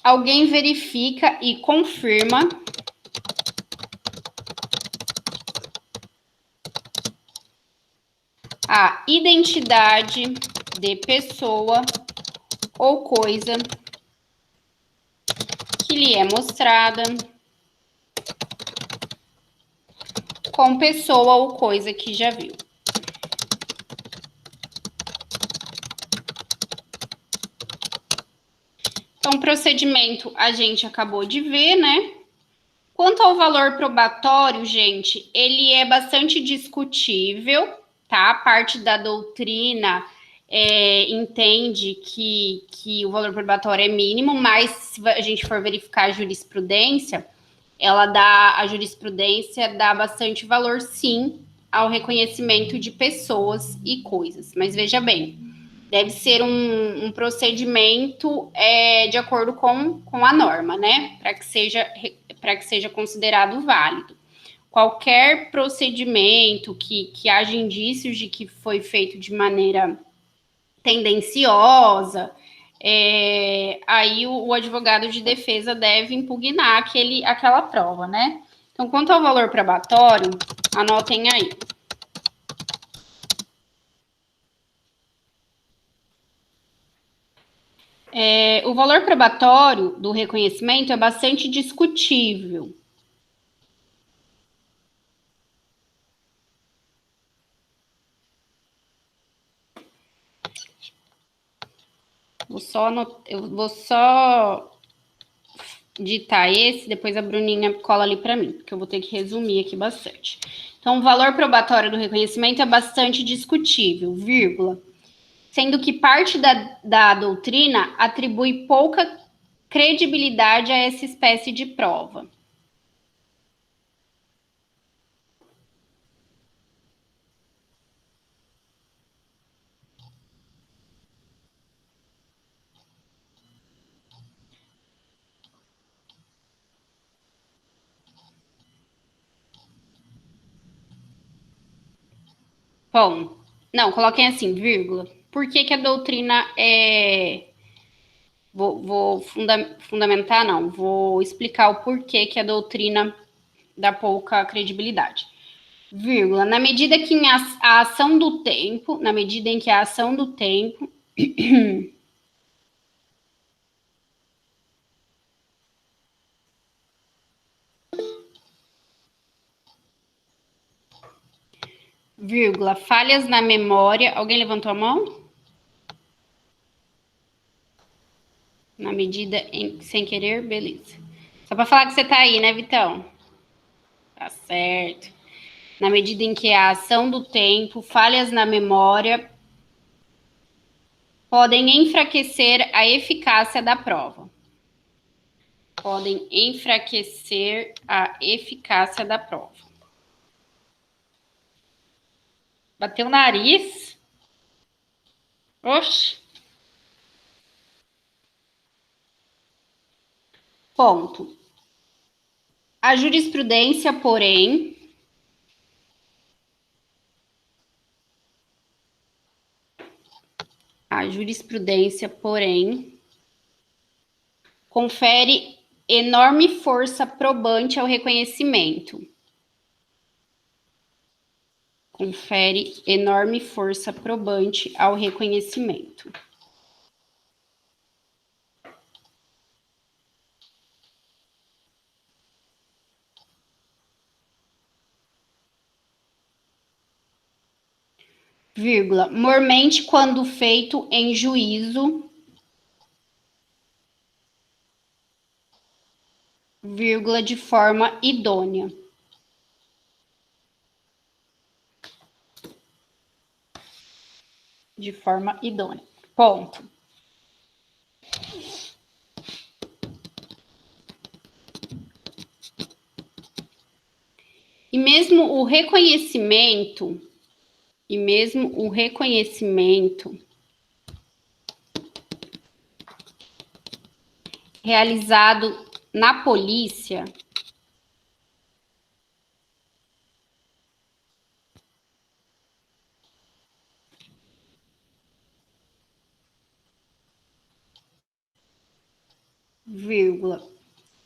Speaker 1: alguém verifica e confirma a identidade de pessoa ou coisa que lhe é mostrada com pessoa ou coisa que já viu. Então, o procedimento a gente acabou de ver, né? Quanto ao valor probatório, gente, ele é bastante discutível, tá? A parte da doutrina entende que o valor probatório é mínimo, mas se a gente for verificar a jurisprudência, a jurisprudência dá bastante valor, sim, ao reconhecimento de pessoas e coisas. Mas veja bem, deve ser um procedimento de acordo com a norma, né? Para que seja considerado válido. Qualquer procedimento que haja indícios de que foi feito de maneira tendenciosa, aí o advogado de defesa deve impugnar aquela prova, né? Então, quanto ao valor probatório, anotem aí. O valor probatório do reconhecimento é bastante discutível. Eu vou só ditar esse, depois a Bruninha cola ali para mim, porque eu vou ter que resumir aqui bastante. Então, o valor probatório do reconhecimento é bastante discutível, vírgula, sendo que parte da doutrina atribui pouca credibilidade a essa espécie de prova. Bom, não, coloquem assim, vírgula. Por que que a doutrina é... Vou fundamentar, não. Vou explicar o porquê que a doutrina dá pouca credibilidade. Vírgula. Na medida que a ação do tempo, na medida em que a ação do tempo vírgula, falhas na memória. Alguém levantou a mão? Na medida em sem querer, beleza. Só para falar que você tá aí, né, Vitão? Tá certo. Na medida em que a ação do tempo, falhas na memória podem enfraquecer a eficácia da prova. Podem enfraquecer a eficácia da prova. Bateu o nariz. Oxe. Ponto. A jurisprudência, porém, confere enorme força probante ao reconhecimento. Confere enorme força probante ao reconhecimento. Vírgula, mormente quando feito em juízo, vírgula, de forma idônea. De forma idônea. Ponto. E mesmo o reconhecimento realizado na polícia vírgula,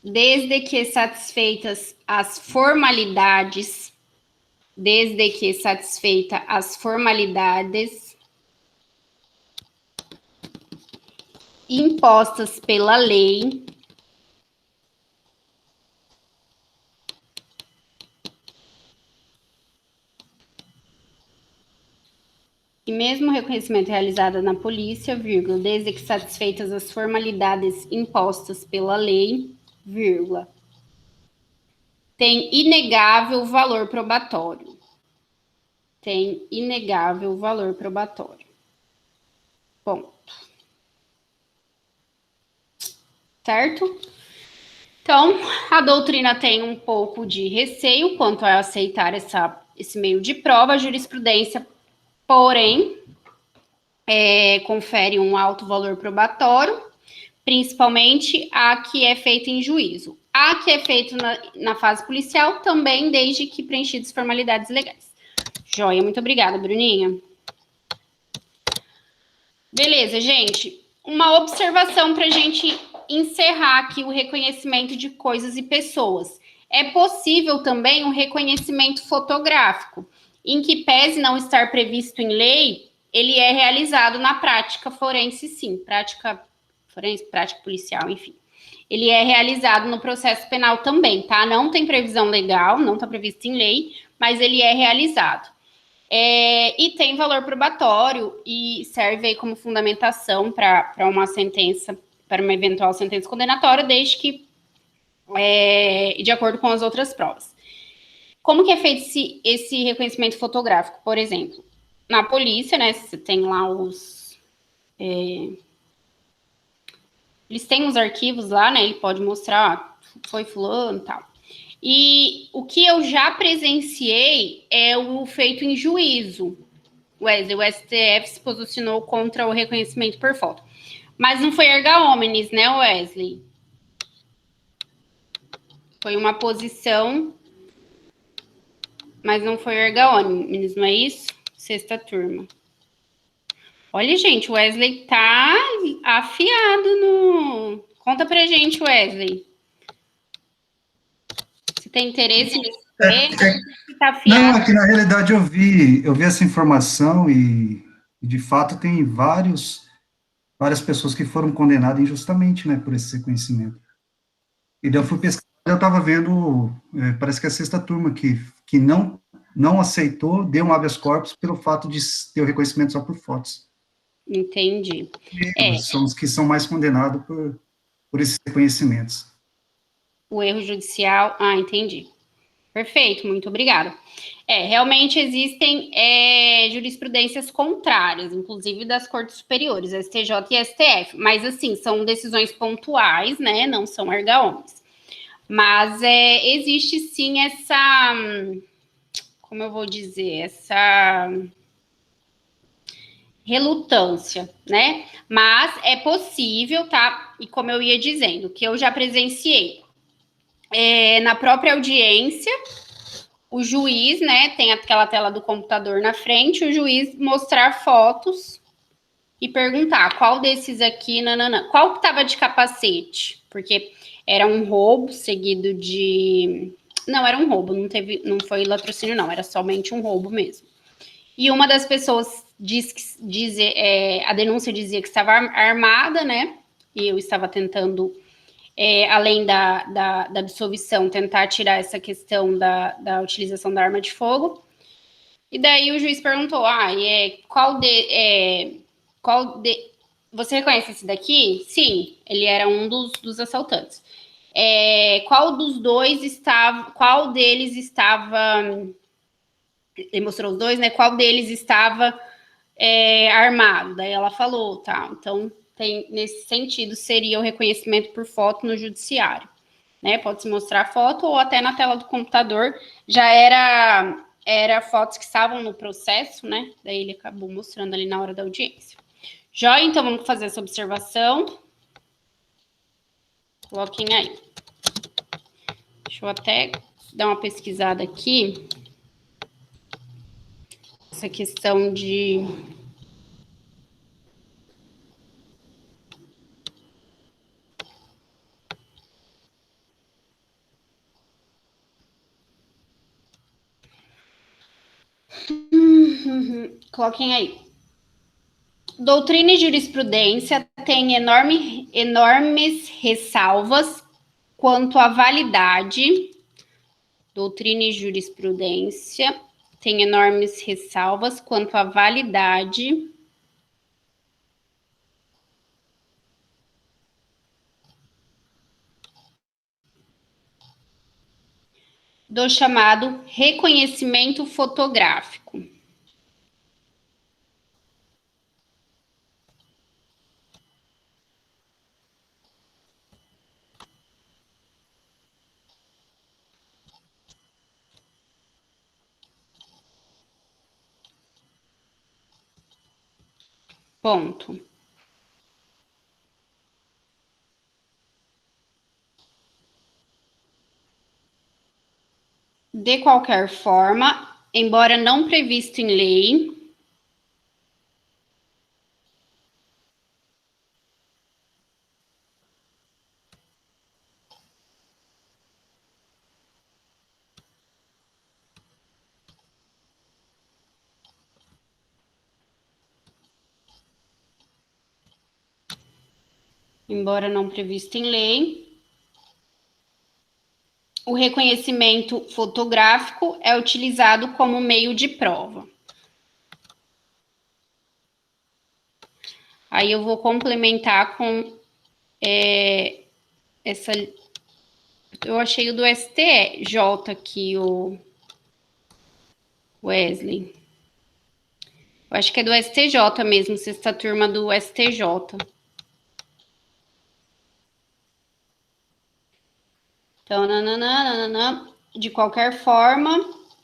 Speaker 1: desde que satisfeitas as formalidades impostas pela lei, e mesmo o reconhecimento realizado na polícia, vírgula, desde que satisfeitas as formalidades impostas pela lei, vírgula, tem inegável valor probatório. Tem inegável valor probatório. Ponto. Certo? Então, a doutrina tem um pouco de receio quanto a aceitar esse meio de prova. A jurisprudência, porém, confere um alto valor probatório, principalmente a que é feita em juízo. A que é feita na fase policial também, desde que preenchidas formalidades legais. Joia, muito obrigada, Bruninha. Beleza, gente. Uma observação para a gente encerrar aqui o reconhecimento de coisas e pessoas. É possível também um reconhecimento fotográfico, em que pese não estar previsto em lei, ele é realizado na prática forense, sim. Prática forense, prática policial, enfim. Ele é realizado no processo penal também, tá? Não tem previsão legal, não está previsto em lei, mas ele é realizado. E tem valor probatório e serve aí como fundamentação para uma sentença, para uma eventual sentença condenatória, desde que de acordo com as outras provas. Como que é feito esse reconhecimento fotográfico, por exemplo? Na polícia, né, você tem lá eles têm os arquivos lá, né, ele pode mostrar, foi fulano e tal. E o que eu já presenciei é o feito em juízo. Wesley, o STF se posicionou contra o reconhecimento por foto. Mas não foi erga omnes, né, Wesley? Foi uma posição, mas não foi erga omnes, não é isso? Sexta turma. Olha, gente, o Wesley tá afiado no... Conta pra gente, Wesley. Se tem interesse nesse tema, tá afiado.
Speaker 5: Não, é que na realidade eu vi essa informação e de fato tem várias pessoas que foram condenadas injustamente, né, por esse reconhecimento. E daí eu fui pesquisar, eu estava vendo, parece que é a sexta turma que não aceitou, deu um habeas corpus pelo fato de ter o reconhecimento só por fotos.
Speaker 1: Entendi.
Speaker 5: São os que são mais condenados por esses reconhecimentos.
Speaker 1: O erro judicial, entendi. Perfeito, muito obrigada. Realmente existem jurisprudências contrárias, inclusive das cortes superiores, STJ e STF, mas assim, são decisões pontuais, né, não são erga omnes. Mas existe sim essa, como eu vou dizer, essa relutância, né? Mas é possível, tá? E como eu ia dizendo, que eu já presenciei na própria audiência, o juiz, né, tem aquela tela do computador na frente, o juiz mostrar fotos e perguntar qual desses aqui, qual que tava de capacete? Porque era um roubo seguido de... Não, era um roubo, não foi latrocínio não, era somente um roubo mesmo. E uma das pessoas a denúncia dizia que estava armada, né, e eu estava tentando... além da absolvição, tentar tirar essa questão da utilização da arma de fogo. E daí o juiz perguntou, você reconhece esse daqui? Sim, ele era um dos assaltantes. Qual deles estava... Ele mostrou os dois, né? Qual deles estava armado? Daí ela falou, tá, então... nesse sentido, seria o reconhecimento por foto no judiciário, né? Pode-se mostrar foto ou até na tela do computador. Já era fotos que estavam no processo, né? Daí ele acabou mostrando ali na hora da audiência. Joia, então vamos fazer essa observação. Coloquem aí. Deixa eu até dar uma pesquisada aqui. Essa questão de... Coloquem aí. Doutrina e jurisprudência têm enormes ressalvas quanto à validade. Doutrina e jurisprudência têm enormes ressalvas quanto à validade do chamado reconhecimento fotográfico. Ponto. De qualquer forma, embora não previsto em lei, o reconhecimento fotográfico é utilizado como meio de prova. Aí eu vou complementar com essa... Eu achei o do STJ aqui, o Wesley. Eu acho que é do STJ mesmo, sexta turma do STJ. Então, nananana, de qualquer forma,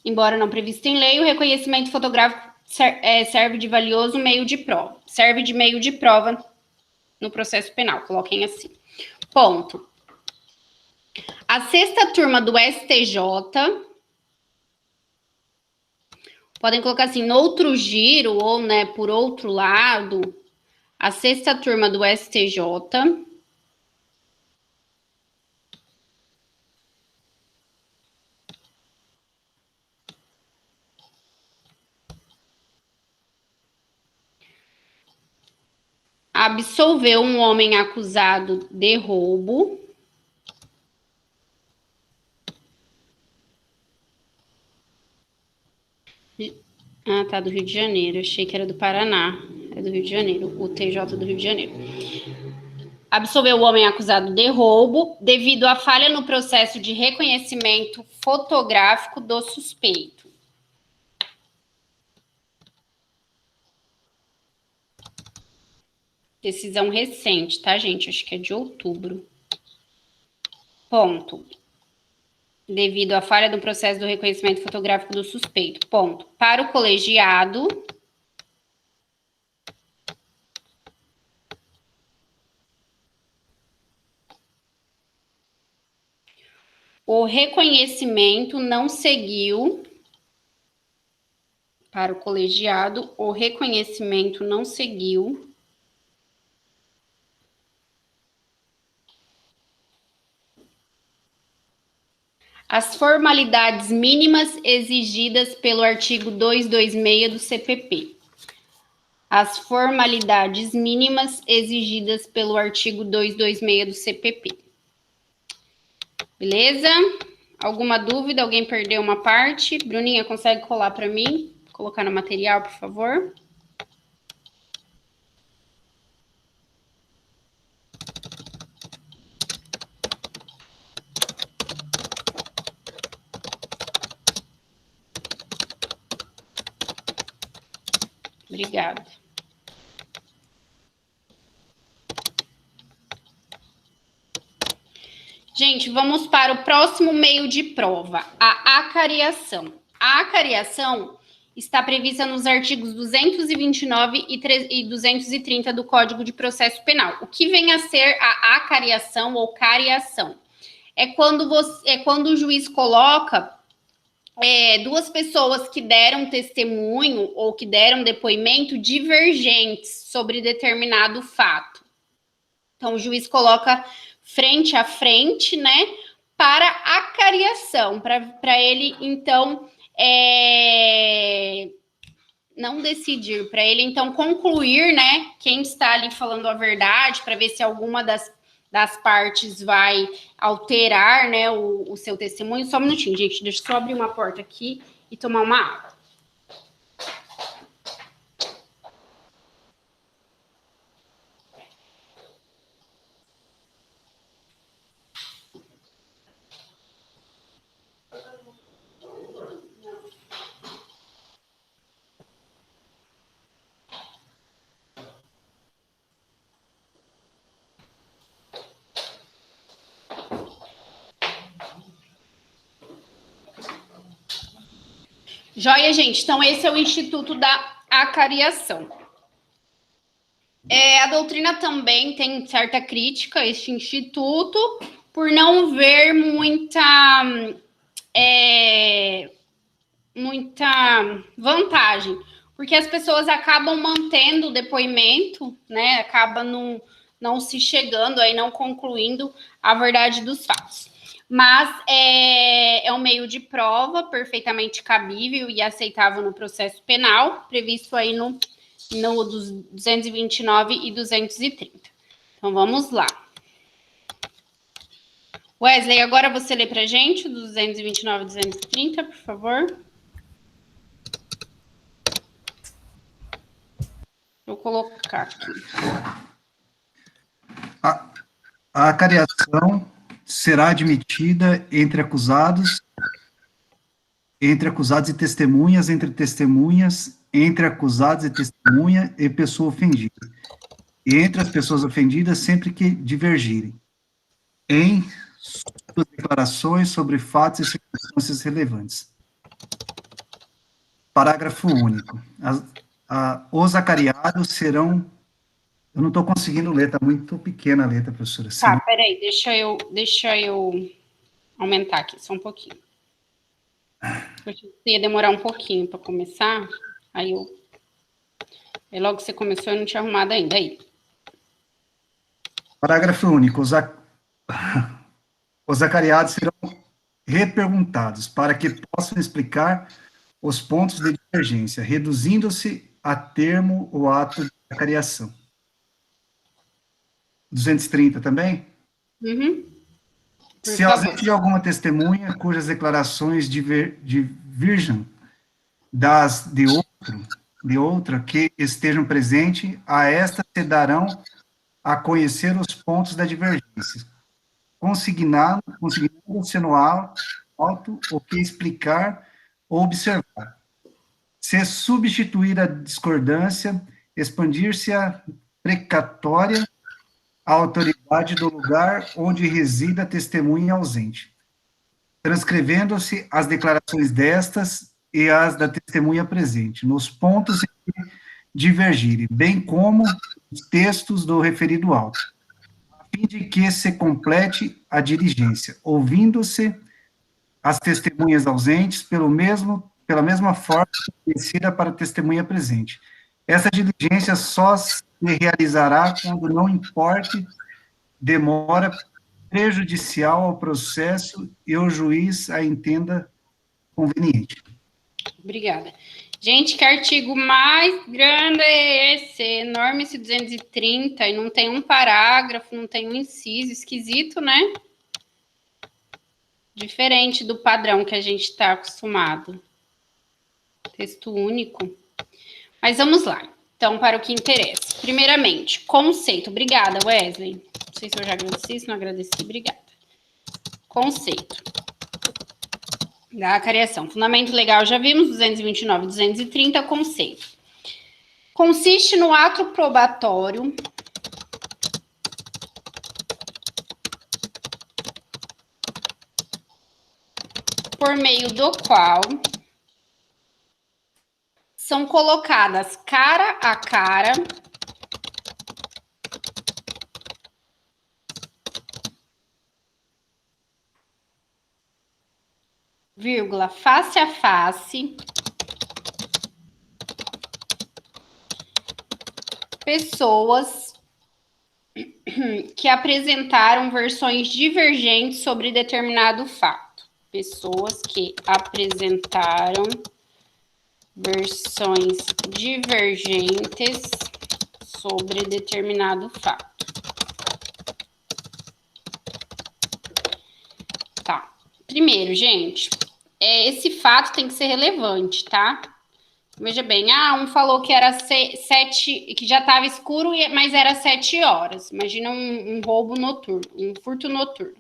Speaker 1: embora não previsto em lei, o reconhecimento fotográfico serve de valioso meio de prova. Serve de meio de prova no processo penal, coloquem assim. Ponto. A sexta turma do STJ, podem colocar assim, no outro giro, ou, né, por outro lado, a sexta turma do STJ absolveu um homem acusado de roubo tá, do Rio de Janeiro. Achei que era do Paraná. É do Rio de Janeiro, o TJ do Rio de Janeiro. Absolveu o homem acusado de roubo devido à falha no processo de reconhecimento fotográfico do suspeito. Decisão recente, tá, gente? Acho que é de outubro. Ponto. Devido à falha no processo do reconhecimento fotográfico do suspeito. Ponto. Para o colegiado, o reconhecimento não seguiu. Para o colegiado, o reconhecimento não seguiu as formalidades mínimas exigidas pelo artigo 226 do CPP. As formalidades mínimas exigidas pelo artigo 226 do CPP. Beleza? Alguma dúvida? Alguém perdeu uma parte? Bruninha, consegue colar para mim? Colocar no material, por favor. Obrigada. Gente, vamos para o próximo meio de prova, a acariação. A acariação está prevista nos artigos 229 e 230 do Código de Processo Penal. O que vem a ser a acariação ou cariação? É quando o juiz coloca duas pessoas que deram testemunho ou que deram depoimento divergentes sobre determinado fato. Então, o juiz coloca frente a frente, né, para acariação, para ele, então, não decidir, para ele, então, concluir, né, quem está ali falando a verdade, para ver se alguma das partes vai alterar, né, o seu testemunho. Só um minutinho, gente, deixa eu só abrir uma porta aqui e tomar uma água. Joia, gente? Então, esse é o Instituto da Acariação. A doutrina também tem certa crítica a este instituto por não ver muita vantagem, porque as pessoas acabam mantendo o depoimento, né? Acaba não se chegando aí, não concluindo a verdade dos fatos. Mas é um meio de prova perfeitamente cabível e aceitável no processo penal, previsto aí no dos 229 e 230. Então, vamos lá. Wesley, agora você lê pra gente o 229 e 230, por favor. Vou colocar aqui.
Speaker 5: A acariação será admitida entre acusados e testemunhas, entre testemunhas, entre acusados e testemunha e pessoa ofendida. E entre as pessoas ofendidas, sempre que divergirem em suas declarações sobre fatos e circunstâncias relevantes. Parágrafo único. Os acariados serão... Eu não estou conseguindo ler, está muito pequena a letra, professora.
Speaker 1: Tá, peraí, deixa eu aumentar aqui só um pouquinho. Porque ia demorar um pouquinho para começar, aí logo que você começou, eu não tinha arrumado ainda. Aí.
Speaker 5: Parágrafo único. Os acariados serão reperguntados para que possam explicar os pontos de divergência, reduzindo-se a termo o ato de acariação. 230 também?
Speaker 1: Uhum.
Speaker 5: Se ausente de alguma testemunha cujas declarações diverjam das de outra que estejam presentes, a esta se darão a conhecer os pontos da divergência, consignando-se no auto o que explicar ou observar. Se substituir a discordância, expandir-se a precatória à autoridade do lugar onde resida a testemunha ausente, transcrevendo-se as declarações destas e as da testemunha presente, nos pontos em que divergirem, bem como os textos do referido auto, a fim de que se complete a diligência, ouvindo-se as testemunhas ausentes pela mesma forma conhecida para a testemunha presente. Essa diligência só se realizará quando não importe demora prejudicial ao processo e o juiz a entenda conveniente.
Speaker 1: Obrigada. Gente, que artigo mais grande é esse? Enorme esse 230, e não tem um parágrafo, não tem um inciso, esquisito, né? Diferente do padrão que a gente está acostumado. Texto único. Mas vamos lá. Então, para o que interessa. Primeiramente, conceito. Obrigada, Wesley. Não sei se eu já agradeci, se não agradeci, obrigada. Conceito da acariação. Fundamento legal, já vimos, 229, 230, conceito. Consiste no ato probatório por meio do qual são colocadas cara a cara vírgula, face a face, pessoas que apresentaram versões divergentes sobre determinado fato. Pessoas que apresentaram versões divergentes sobre determinado fato. Tá. Primeiro, gente, esse fato tem que ser relevante, tá? Veja bem, um falou que era 7, que já estava escuro, mas era 7 horas. Imagina um roubo noturno, um furto noturno.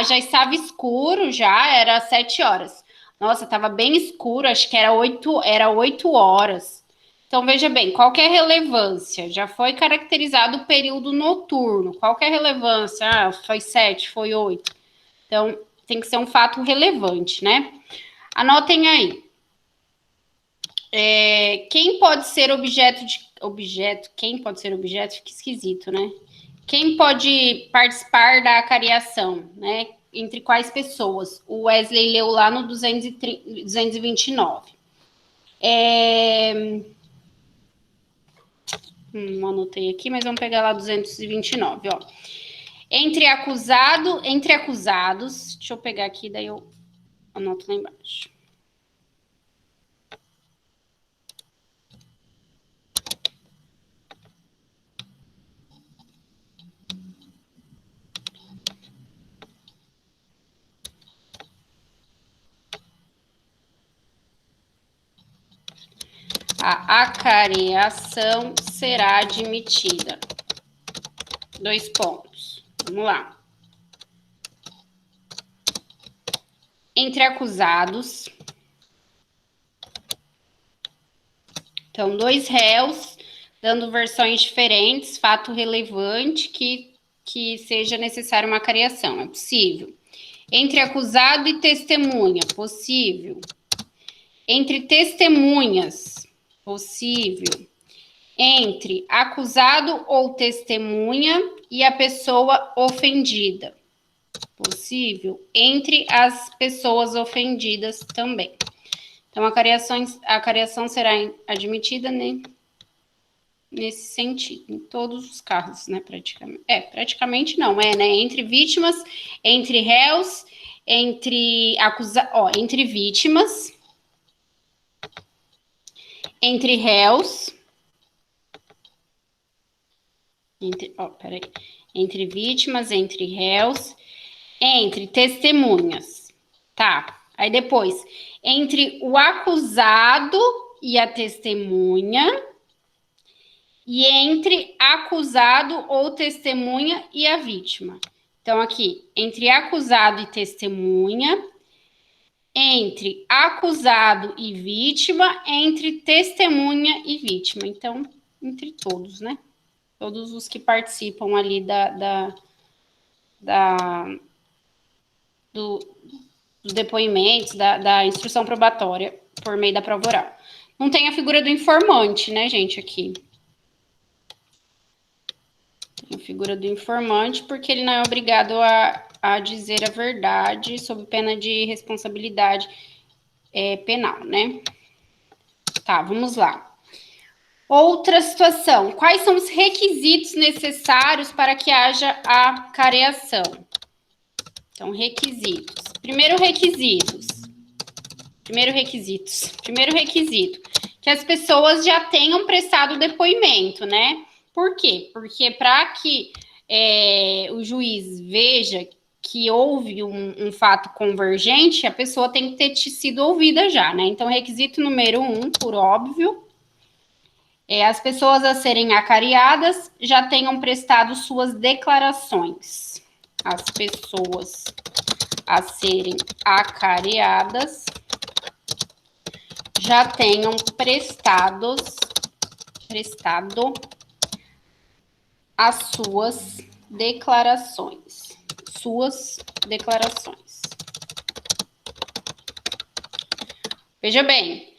Speaker 1: Já estava escuro, já era 7 horas. Nossa, estava bem escuro, acho que era 8 horas. Então, veja bem, qual que é a relevância? Já foi caracterizado o período noturno. Qual que é a relevância? Foi 7, foi 8. Então, tem que ser um fato relevante, né? Anotem aí. Quem pode ser objeto? Quem pode ser objeto? Fica esquisito, né? Quem pode participar da acariação, né? Entre quais pessoas? O Wesley leu lá no 229. Não anotei aqui, mas vamos pegar lá 229, ó. Entre acusados, deixa eu pegar aqui, daí eu anoto lá embaixo. a acareação será admitida. 2 pontos. Vamos lá. Entre acusados. Então, 2 réus, dando versões diferentes, fato relevante que seja necessária uma acareação. É possível. Entre acusado e testemunha. Possível. Entre testemunhas. Possível. Entre acusado ou testemunha e a pessoa ofendida. Possível. Entre as pessoas ofendidas também. Então, a acareação será admitida, né, nesse sentido, em todos os casos, né, praticamente. Praticamente não, né, entre vítimas, entre réus, entre entre vítimas, entre réus, entre vítimas, entre réus, entre testemunhas, tá? Aí depois, entre o acusado e a testemunha, e entre acusado ou testemunha e a vítima. Então, aqui, entre acusado e testemunha, entre acusado e vítima, entre testemunha e vítima. Então, entre todos, né? Todos os que participam ali dos depoimentos, da instrução probatória por meio da prova oral. Não tem a figura do informante, né, gente, aqui. Tem a figura do informante porque ele não é obrigado a dizer a verdade sob pena de responsabilidade penal, né? Tá, vamos lá. Outra situação. Quais são os requisitos necessários para que haja a careação? Então, requisitos. Primeiro requisito, que as pessoas já tenham prestado depoimento, né? Por quê? Porque para que o juiz veja que houve um fato convergente, a pessoa tem que ter sido ouvida já, né? Então, requisito número 1, por óbvio, as pessoas a serem acareadas já tenham prestado suas declarações. As pessoas a serem acareadas já tenham prestado as suas declarações. Veja bem,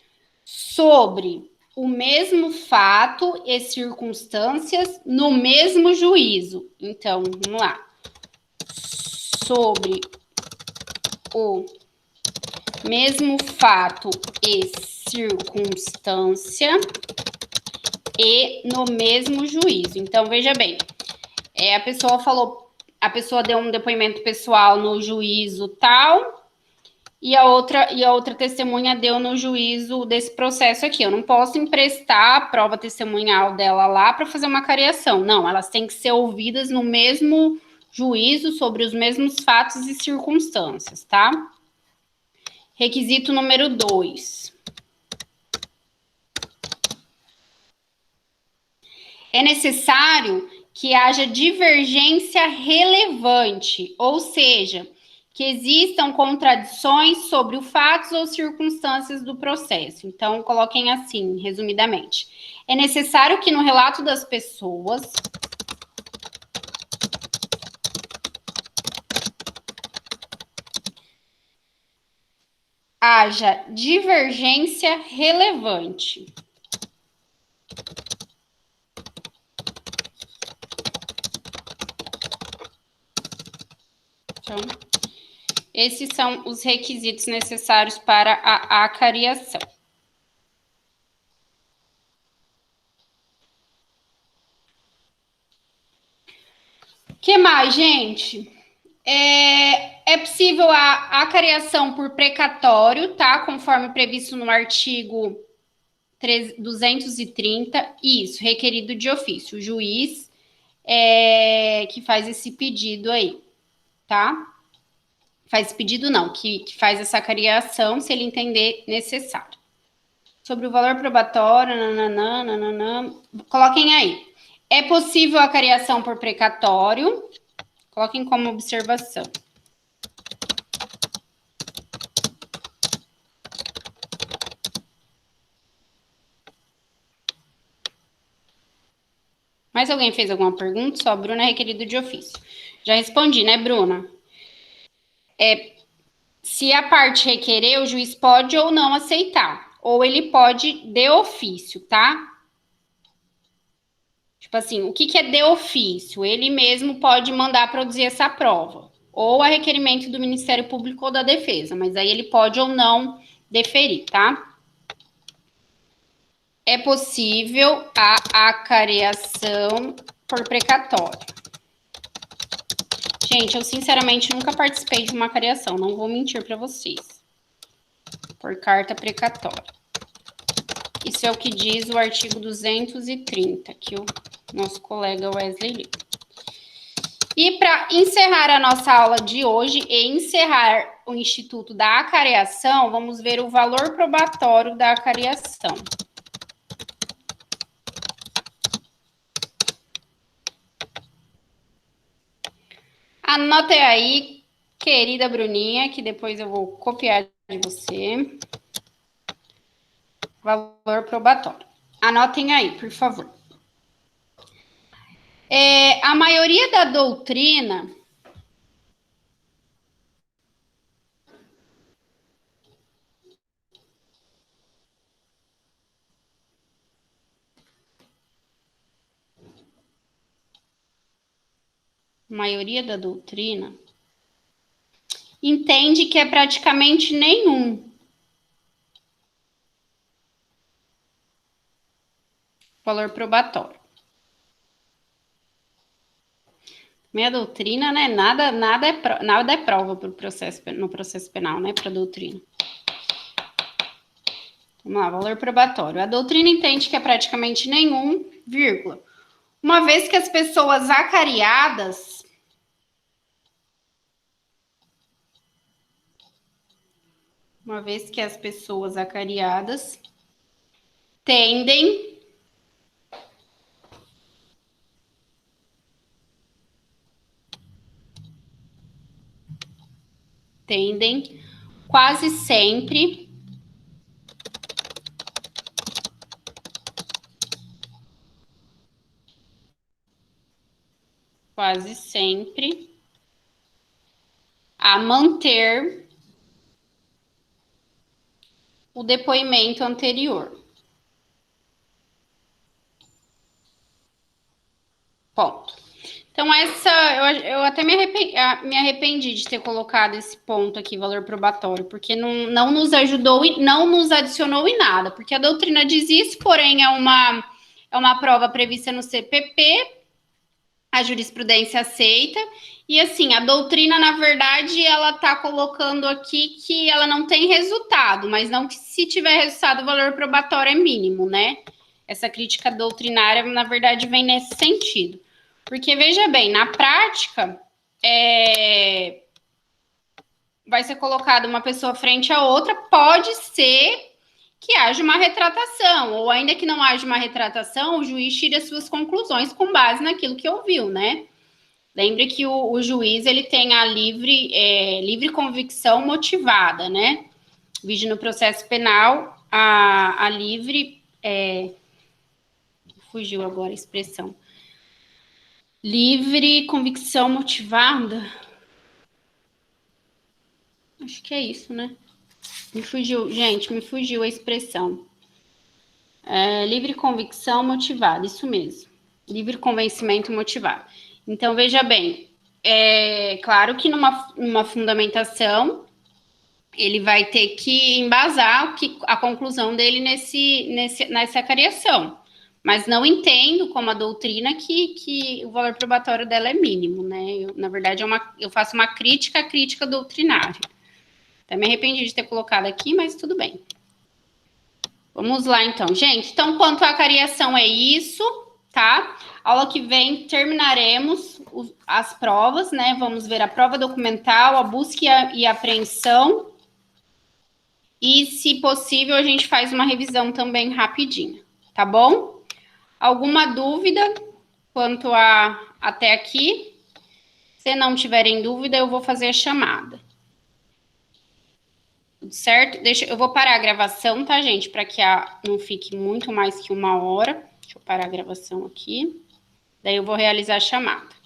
Speaker 1: sobre o mesmo fato e circunstâncias no mesmo juízo. Então, vamos lá. Sobre o mesmo fato e circunstância e no mesmo juízo. Então, veja bem, a pessoa deu um depoimento pessoal no juízo tal, e a outra testemunha deu no juízo desse processo aqui. Eu não posso emprestar a prova testemunhal dela lá para fazer uma careação. Não, elas têm que ser ouvidas no mesmo juízo sobre os mesmos fatos e circunstâncias, tá? Requisito número 2. É necessário que haja divergência relevante, ou seja, que existam contradições sobre os fatos ou circunstâncias do processo. Então, coloquem assim, resumidamente. É necessário que no relato das pessoas haja divergência relevante. Então, esses são os requisitos necessários para a acareação. O que mais, gente? É possível a acareação por precatório, tá? Conforme previsto no artigo 230. Isso, requerido de ofício. O juiz que faz esse pedido aí, tá? Faz pedido não, que faz essa acareação se ele entender necessário. sobre o valor probatório, nananã, nananã. Coloquem aí. É possível a cariação por precatório? Coloquem como observação. Mais alguém fez alguma pergunta? Só, Bruna é requerido de ofício. Já respondi, né, Bruna? Se a parte requerer, o juiz pode ou não aceitar. Ou ele pode de ofício, tá? Tipo assim, o que é de ofício? Ele mesmo pode mandar produzir essa prova. Ou a requerimento do Ministério Público ou da Defesa. Mas aí ele pode ou não deferir, tá? É possível a acareação por precatório. Gente, eu sinceramente nunca participei de uma acareação, não vou mentir para vocês. Por carta precatória. Isso é o que diz o artigo 230, que o nosso colega Wesley leu. E para encerrar a nossa aula de hoje e encerrar o Instituto da Acareação, vamos ver o valor probatório da acareação. Anota aí, querida Bruninha, que depois eu vou copiar de você. Valor probatório. Anotem aí, por favor. A maioria da doutrina... entende que é praticamente nenhum. Valor probatório. Minha doutrina, né? Nada é prova pro processo, no processo penal, né? Para doutrina. Vamos lá, valor probatório. A doutrina entende que é praticamente nenhum, vírgula. Uma vez que as pessoas acariadas tendem quase sempre a manter o depoimento anterior. Ponto. Então, eu até me arrependi de ter colocado esse ponto aqui, valor probatório, porque não nos ajudou e não nos adicionou em nada, porque a doutrina diz isso, porém é uma prova prevista no CPP, a jurisprudência aceita, e assim, a doutrina, na verdade, ela está colocando aqui que ela não tem resultado, mas não que se tiver resultado, o valor probatório é mínimo, né? Essa crítica doutrinária, na verdade, vem nesse sentido. Porque, veja bem, na prática, vai ser colocada uma pessoa frente a outra, pode ser que haja uma retratação, ou ainda que não haja uma retratação, o juiz tira suas conclusões com base naquilo que ouviu, né? Lembre que o juiz, ele tem a livre convicção motivada, né? Vide no processo penal, a livre... fugiu agora a expressão. Livre convicção motivada. Acho que é isso, né? Me fugiu a expressão. Livre convicção motivada, isso mesmo. Livre convencimento motivado. Então, veja bem, claro que numa fundamentação, ele vai ter que embasar a conclusão dele nessa acareação. Mas não entendo como a doutrina que o valor probatório dela é mínimo, né? Na verdade, eu faço uma crítica à crítica doutrinária. Até me arrependi de ter colocado aqui, mas tudo bem. Vamos lá, então. Gente, então, quanto à acareação é isso, tá? Aula que vem terminaremos as provas, né? Vamos ver a prova documental, a busca e a apreensão E, se possível, a gente faz uma revisão também rapidinha, tá bom? Alguma dúvida quanto a até aqui? Se não tiverem dúvida, eu vou fazer a chamada. Tudo certo? Eu vou parar a gravação, tá, gente? Para que não fique muito mais que 1 hora. Deixa eu parar a gravação aqui. Daí eu vou realizar a chamada.